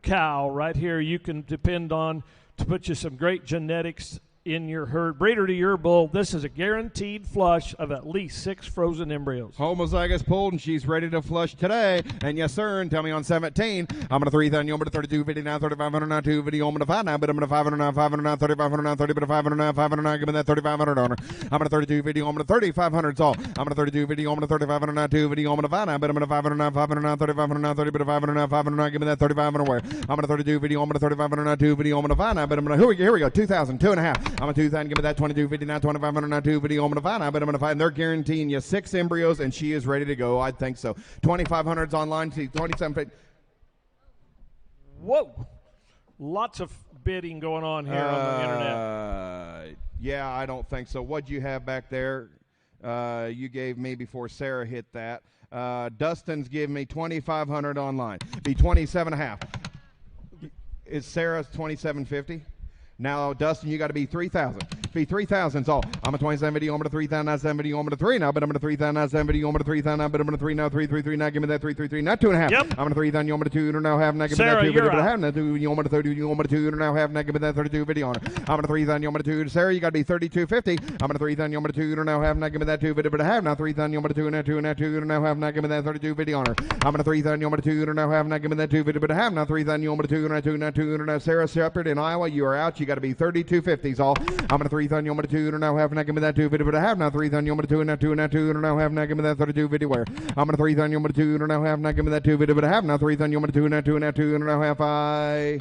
cow right here you can depend on to put you some great genetics in your herd. Breeder to your bull, this is a guaranteed flush of at least 6 frozen embryos. Homozygous pulled, and she's ready to flush today. And yes, sir, and tell me on 17. I'm going to 3,000, you're going to 32, 59, 3,500, now 2 video, I'm going to 5 now, but I'm going to 500 now, 500 now, 3,500 now, 30, but 500 now, 500 now, give me that 3,500 on her. I'm going to 32 video, I'm going to 3,500 all. I'm going to 32 video, I'm going to 3,500 now, 2 video, I'm going to 5 now, but I'm going to 500 now, 500 now, 3,500 now, 30, but 500 now, 500 now, give me that 3,500 where. I'm going to 32 video, I'm going to 3,500 now, 2 video, I'm going to 5 now, but I'm going to, here we go, 2,000, 2.5. I'm going to 2,000, give me that 2250 now, 2,500 now, 2 video, I'm going to find out, but I'm going to find. They're guaranteeing you 6 embryos, and she is ready to go. I think so. 2,500's online. 27. Whoa. Lots of bidding going on here on the internet. Yeah, I don't think so. What'd you have back there? You gave me before Sarah hit that. Dustin's giving me 2,500 online. Be 27.5. Is Sarah's 2,750? Now, Dustin, you got to be 3,000. Be 3,000's all. I'm a 27 video, I'm going to 3,000, not 7 video, I'm going to 3 now, but I'm going to 3,000, not 7 video, I'm going to 3,000 now, but I'm going to 3 now, 333 now, give me that 333, not 2.5. Yep. I'm going to 3,000, you're going to 2 now, half now, give me Sarah, that 2 video, you're but I out. have now 2, you're going to 30, you're going to 2 now, half now, give me that 32 video on her. I'm going to 3,000, you're going to 2, Sarah, you got to be 3250. I'm going to 3,000, you're going to 2 now, half now, give me that 2 video, but I have now 3,000, you're going to 2 now, 2 now, 2 now, half now, give me that 32 video on her. I'm going to 3,000, you're going to 2 now, half now, give me that 2 video, but I have now 3,000, you're going to 2 now, 2 now, 2 now, Sarah Shepard in Iowa, you are out, you got to be 3250's all. I'm going to 3,000, you're going to 2 now, half now, give me that 2 video, but I have now 3,000, you're going to 2 now, 2 now, 2 now, half now, give me that 32 video where. I'm going to 3,000, you're going to 2 now, half now, give me that 2 video, but I have now 3,000, you're going to 2 now, 2 now, 2 now, half I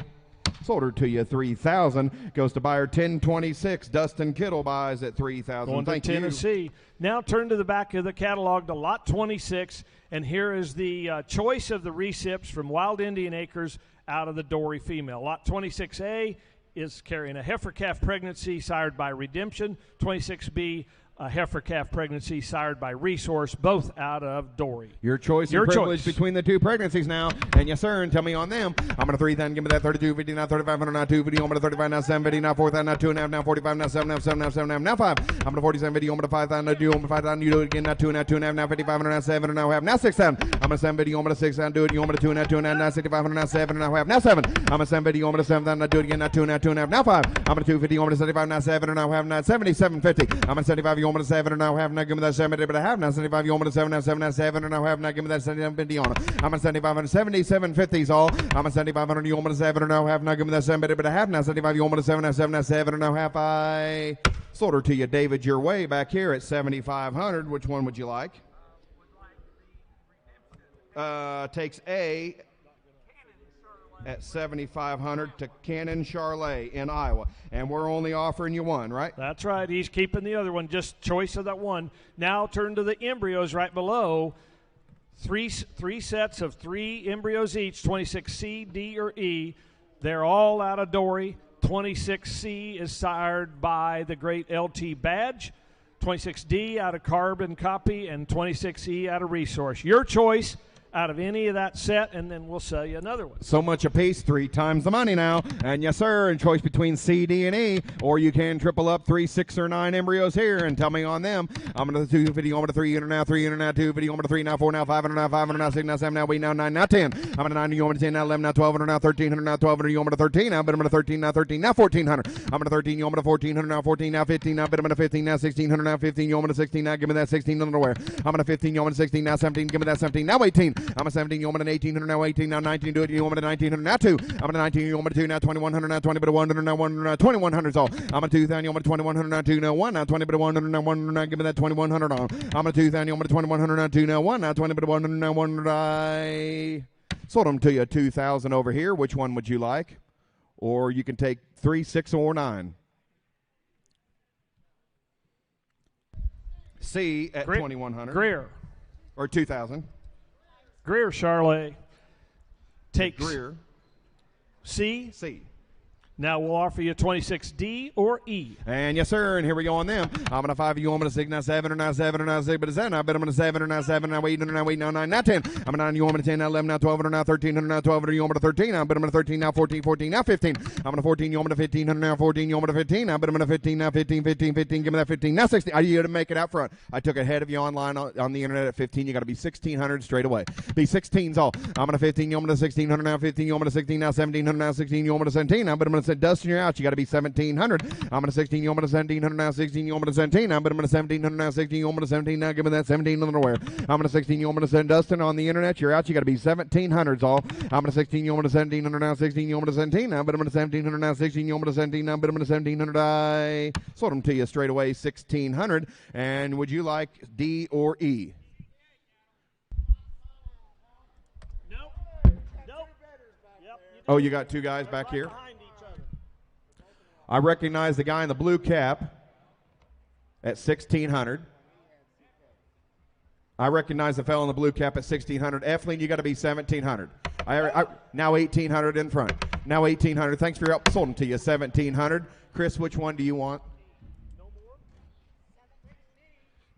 sold her to you 3,000. Goes to buyer 1026. Dustin Kittle buys at 3,000. Going Thank to you. Tennessee. Now turn to the back of the catalog to lot 26, and here is the choice of the recips from Wild Indian Acres out of the Dory female. Lot 26A is carrying a heifer calf pregnancy sired by Redemption. 26B, a heifer calf pregnancy sired by Resource, both out of Dory. Your choice Your and privilege choice. between the two pregnancies now. And yes, sir, and tell me on them. I'm going to 3,000, give me that 32, 50, now 3,500, now 2 video, I'm going to 35, now 7 video, now 4,000, now 2.5, now 45, now 7, now 7, now 7, now 5. I'm going to 47 video, I'm going to 5,000, now do, I'm going to 5,000, you do it again, now 2, now 2.5, now 5,500, now 7, now half, now 6,000. I'm going to 7 video, I'm going to 6,000, do it, you want me to 2, now 2.5, now 6,500, now 7, now half, now 7. I'm going to 7 video, I'm going to 7,000, now do it again, now 2, now 2.5, now 5. I'm going to 2 video, I'm going to 75, now 7, now half, now 77.50. I'm going to 75, you want me to 7, now half, now give me that 70, but I have now 75, you want me to 7, now 7, now 7, and now have, now give me that 77.50 on it. I'm at 7,500, 77.50's all. I'm at 7,500, you want me to 7, and now have, now give me that 70, but I have now 75, you want me to 7, now 7, now 7, and now half I sold her to you, David, your way back here at 7,500. Which one would you like? Takes A at 7,500 to Cannon Charolais in Iowa. And we're only offering you one, right? That's right. He's keeping the other one, just choice of that one. Now turn to the embryos right below. Three sets of 3 embryos each, 26C, D, or E. They're all out of Dory. 26C is sired by the great LT Badge. 26D out of Carbon Copy, and 26E out of Resource. Your choice out of any of that set, and then we'll sell you another one. So much a piece, 3 times the money now. And yes, sir, and choice between C, D, and E. Or you can triple up 3, 6, or 9 embryos here and tell me on them. I'm going to 2 video, I'm going to 3, now 3, now 2 video, I'm going to 3, now 4, now 5, now 5, now 6, now 7, now 8, now 9, now 10. I'm going to 9, you want me to 10, now 11, now 12, now 13, now 12, you want me to 13 now, but I'm going to 13, now 1,400. I'm going to 13, you want me to 1,400, now 14, now 15, now, but I'm going to 15, now 1,600, now 15, you want me to 16, now give me that 16 underwear. I'm going to 15, you want me to 16, now 17, give me that 17, now 18. I'm a 17, you want an 1800, now 18, now 19, do it, you want a 1900, now 2. I'm a 19, you want a 2, now 2100, now 20, but a 100, now 1, now 2100's all. I'm a 2000, you want a 2100, now 2, now 1, now 20, but a 100, now 1, now give me that 2100 on. I'm a 2000, you want a 2100, now 2, now 1, now 20, but a 100, now 1, I sold them to you 2000 over here. Which one would you like? Or you can take 3, 6, or 9. C at 2100. Greer. Or 2000. Greer Charolais takes Greer. C. C. Now we'll offer you 26D or E. And yes, sir. And here we go on them. I'm going to 5, you want me to 6, now 7, or now 7, or now 6, but it's 7. I bet I'm going to 7, or now 7, now 8, or now 8, now 9, now 10. I'm a 9, you want me to 10, now 11, now 12, or now 13, or now 12, or you want me to 13. I bet I'm going to 13, now 14, 14, now 15. I'm going to 14, you want me to 15, or now 14, you want me to 15. I bet I'm going to 15, now 15, 15, 15. Give me that 15, now 16. I need you to make it out front. I took ahead of you online on the internet at 15. You got to be 1600 straight away. Be 16's all. I'm going to 15, you want me to 1600, now 15, you want me to 16, now 1700, now 16, you want me to 17. I bet I'm going to say, Dustin, you're out. You got to be 1700. I'm going to 16, you want me to 1700, now 16, you want me to 17. I'm going to 1700, now 16, you want me to 17. Now give me that 17 underwear. I'm going to 16, you want me to send Dustin on the internet. You're out. You got to be 1700s all. I'm going to 16, you want me to 1700, now 16, you want me to 17. Now, but I'm going to 1700, now 16, you want me to 17. Now, but I'm going to 1700. I sold them to you straight away 1600. And would you like D or E? Nope. Nope. Yep. Oh, you got two guys back here? I recognize the guy in the blue cap at 1600. I recognize the fellow in the blue cap at 1600. Eflin, you got to be 1700. Now 1800 in front. Now 1800. Thanks for your help. Sold them to you 1700. Chris, which one do you want?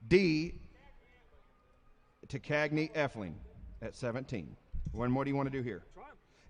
D to Cagney Eflin at 17. What do you want to do here?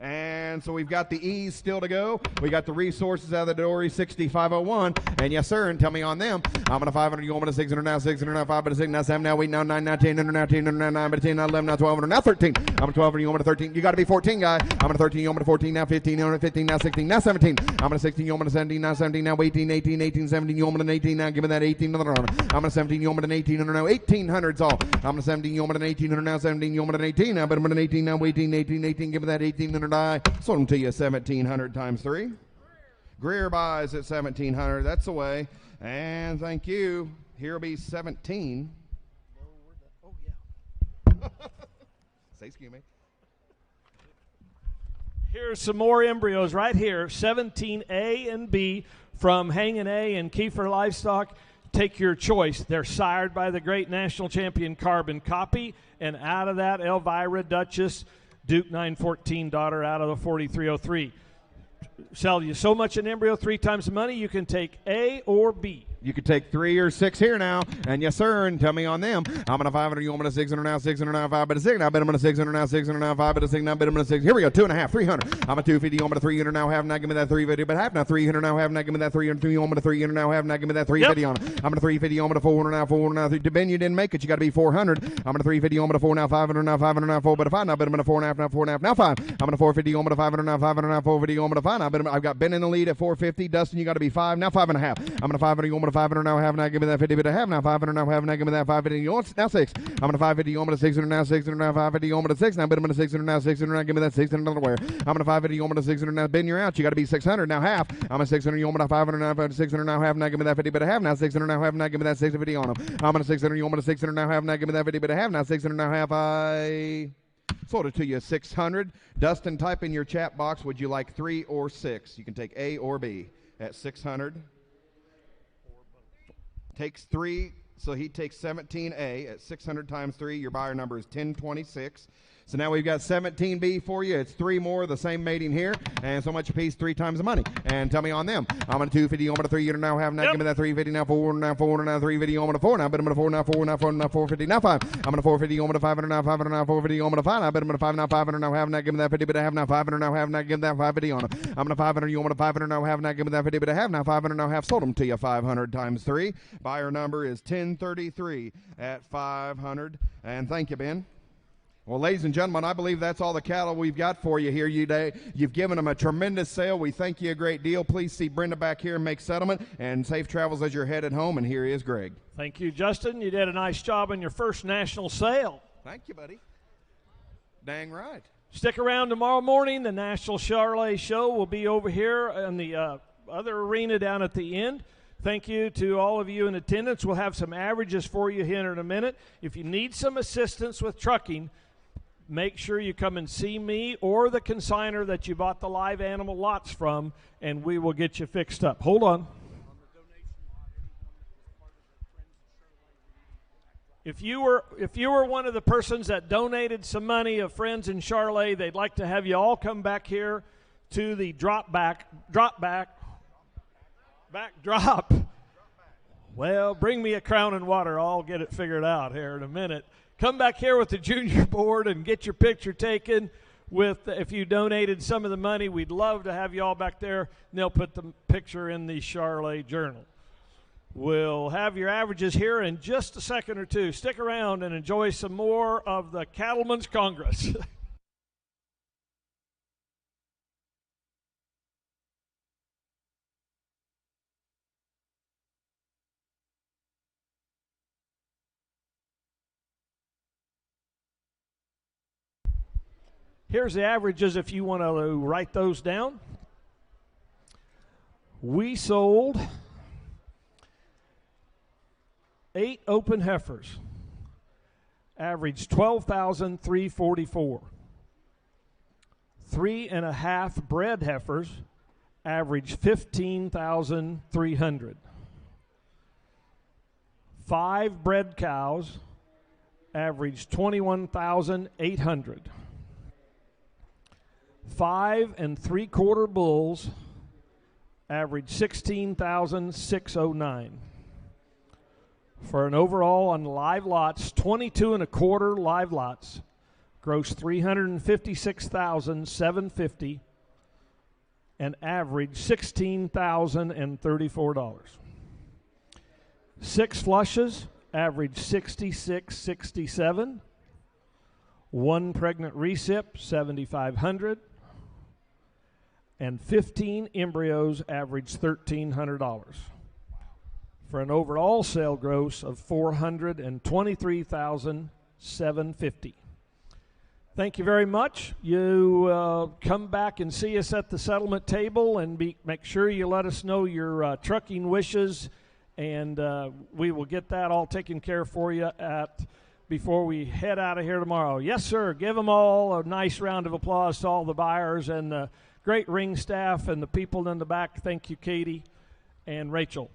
And so we've got the E's still to go. We got the resources out of the Dory 6501. And yes, sir, and tell me on them. I'm going to 500, you want me to 600, now 600, now 5, but 6, now 7, now 8, now 9, now 10, now 10, now 9, but 10, now 11, now 12, now 13. I'm going to 12, you want me to 13. You got to be 14, guy. I'm going to 13, you want me to 14, now 15, now 15, now 16, now 17. I'm going to 16, you want me to 17, now 17, now 18, 18, 18, 17, you want me to 18, now give me that 18, another on. I'm going to 17, you want me to 18, now 1800's all. I'm going to 17, you want me to 18, now 17, you want me to 18, now, but I'm going to 18, now 18, 18, 18, give me that 1800 I. Sold them to you 1700 times 3. Greer buys at 1700. That's the way. And thank you. Here'll be 17. Oh, yeah. Say excuse me. Here's some more embryos right here. 17A and B from Hangin' A and Kiefer Livestock. Take your choice. They're sired by the great national champion Carbon Copy. And out of that, Elvira Duchess, Duke 914 daughter out of the 4303. Sell you so much in embryo, 3 times the money, you can take A or B. You could take 3 or 6 here now. And yes, sir, and tell me on them. I'm going to 500, you want me to 600 now, 600 now, 5, but a 6. Now, bet I'm going to 600 now, 600 now, 5, but a 6. Now, bet I'm going to 6. Here we go, 2.5, 300. I'm a 250, you want me to 300 now, half, now give me that 350, but half now, 300 now, half, now give me that 300, you want me to 300 now, half, now give me that 350 on it. I'm going to 350, you want me to 400 now, 400 now, 3. Ben, you didn't make it, you got to be 400. I'm going to 350, you want me to 4 now, 500 now, 500 now, 4, but a 5 now, bet I'm going to 4.5 now, 4.5 now, 5. I'm going to 450, you want me to 500 now, 500 now, 450, you want me to 5 now, but I've got Ben in the lead at 450. Dustin, you got to be 5 now, 5.5. I'm going to 500, you want me to 500 now, half, now give me that 50, but a half now, 500 now, half, now give me that 550, you want now 6. I'm going to 550, you want me to 600 now, 600 now, 550, you want me to 6 now, but I'm going to 600 now, 600 now, give me that 600 another where. I'm going to 550, you want me to 600 now, Ben, you're out, you got to be 600 now, half. I'm a 600, you want me to 500 now, 600 now, half, now give me that 50, but a half now, 600 now, half, now give me that 650 on them. I'm going to 600, you want me to 600 now, half, now give me that 50, but a half now, 600 now, half, I sold it to you 600. Dustin, type in your chat box, would you like 3 or 6? You can take A or B at 600. Takes 3, so he takes 17A at 600 times 3. Your buyer number is 1026. So now we've got 17B for you. It's 3 more, the same mating here, and so much a piece, 3 times the money. And tell me on them. I'm going to 250, you want me to 300 now, half, now give me that 350 now, 400 now, 400 now, 350, you want me to 4 now, but I'm going to 4 now, 4 now, 4 now, 450 now, 5. I'm going to 450, you want me to 500 now, 500 now, 450, you want me to 5 now, but I'm going to 5 now, 500 now, half, now give me that 50, but I have now 500 now, half, now give that 550 on them. I'm going to 500, you want me to 500 now, half, now give me that 50, but I have now 500 now, half, sold them to you 500 times 3. Buyer number is 1033 at 500. And thank you, Ben. Well, ladies and gentlemen, I believe that's all the cattle we've got for you here today. You've given them a tremendous sale. We thank you a great deal. Please see Brenda back here and make settlement, and safe travels as you're headed home. And here is Greg. Thank you, Justin. You did a nice job on your first national sale. Thank you, buddy. Dang right. Stick around tomorrow morning. The National Charolais Show will be over here in the other arena down at the end. Thank you to all of you in attendance. We'll have some averages for you here in a minute. If you need some assistance with trucking, make sure you come and see me or the consignor that you bought the live animal lots from, and we will get you fixed up. Hold on. If you were one of the persons that donated some money of friends in Charolais, they'd like to have you all come back here to the backdrop. Well, bring me a crown and water. I'll get it figured out here in a minute. Come back here with the junior board and get your picture taken with, if you donated some of the money, we'd love to have you all back there, and they'll put the picture in the Charolais Journal. We'll have your averages here in just a second or two. Stick around and enjoy some more of the Cattlemen's Congress. Here's the averages if you want to write those down. We sold 8 open heifers, averaged 12,344. 3.5 bred heifers, averaged 15,300. 5 bred cows, averaged 21,800. 5 3/4 bulls, averaged 16,609. For an overall on live lots, 22 1/4 live lots, gross $356,750, and average $16,034. 6 flushes, average 66.67. 1 pregnant recip, 7,500. And 15 embryos, average $1,300. For an overall sale gross of $423,750. Thank you very much. You come back and see us at the settlement table, and make sure you let us know your trucking wishes, and we will get that all taken care of for you before we head out of here tomorrow. Yes, sir. Give them all a nice round of applause to all the buyers and the great ring staff and the people in the back. Thank you, Katie and Rachel.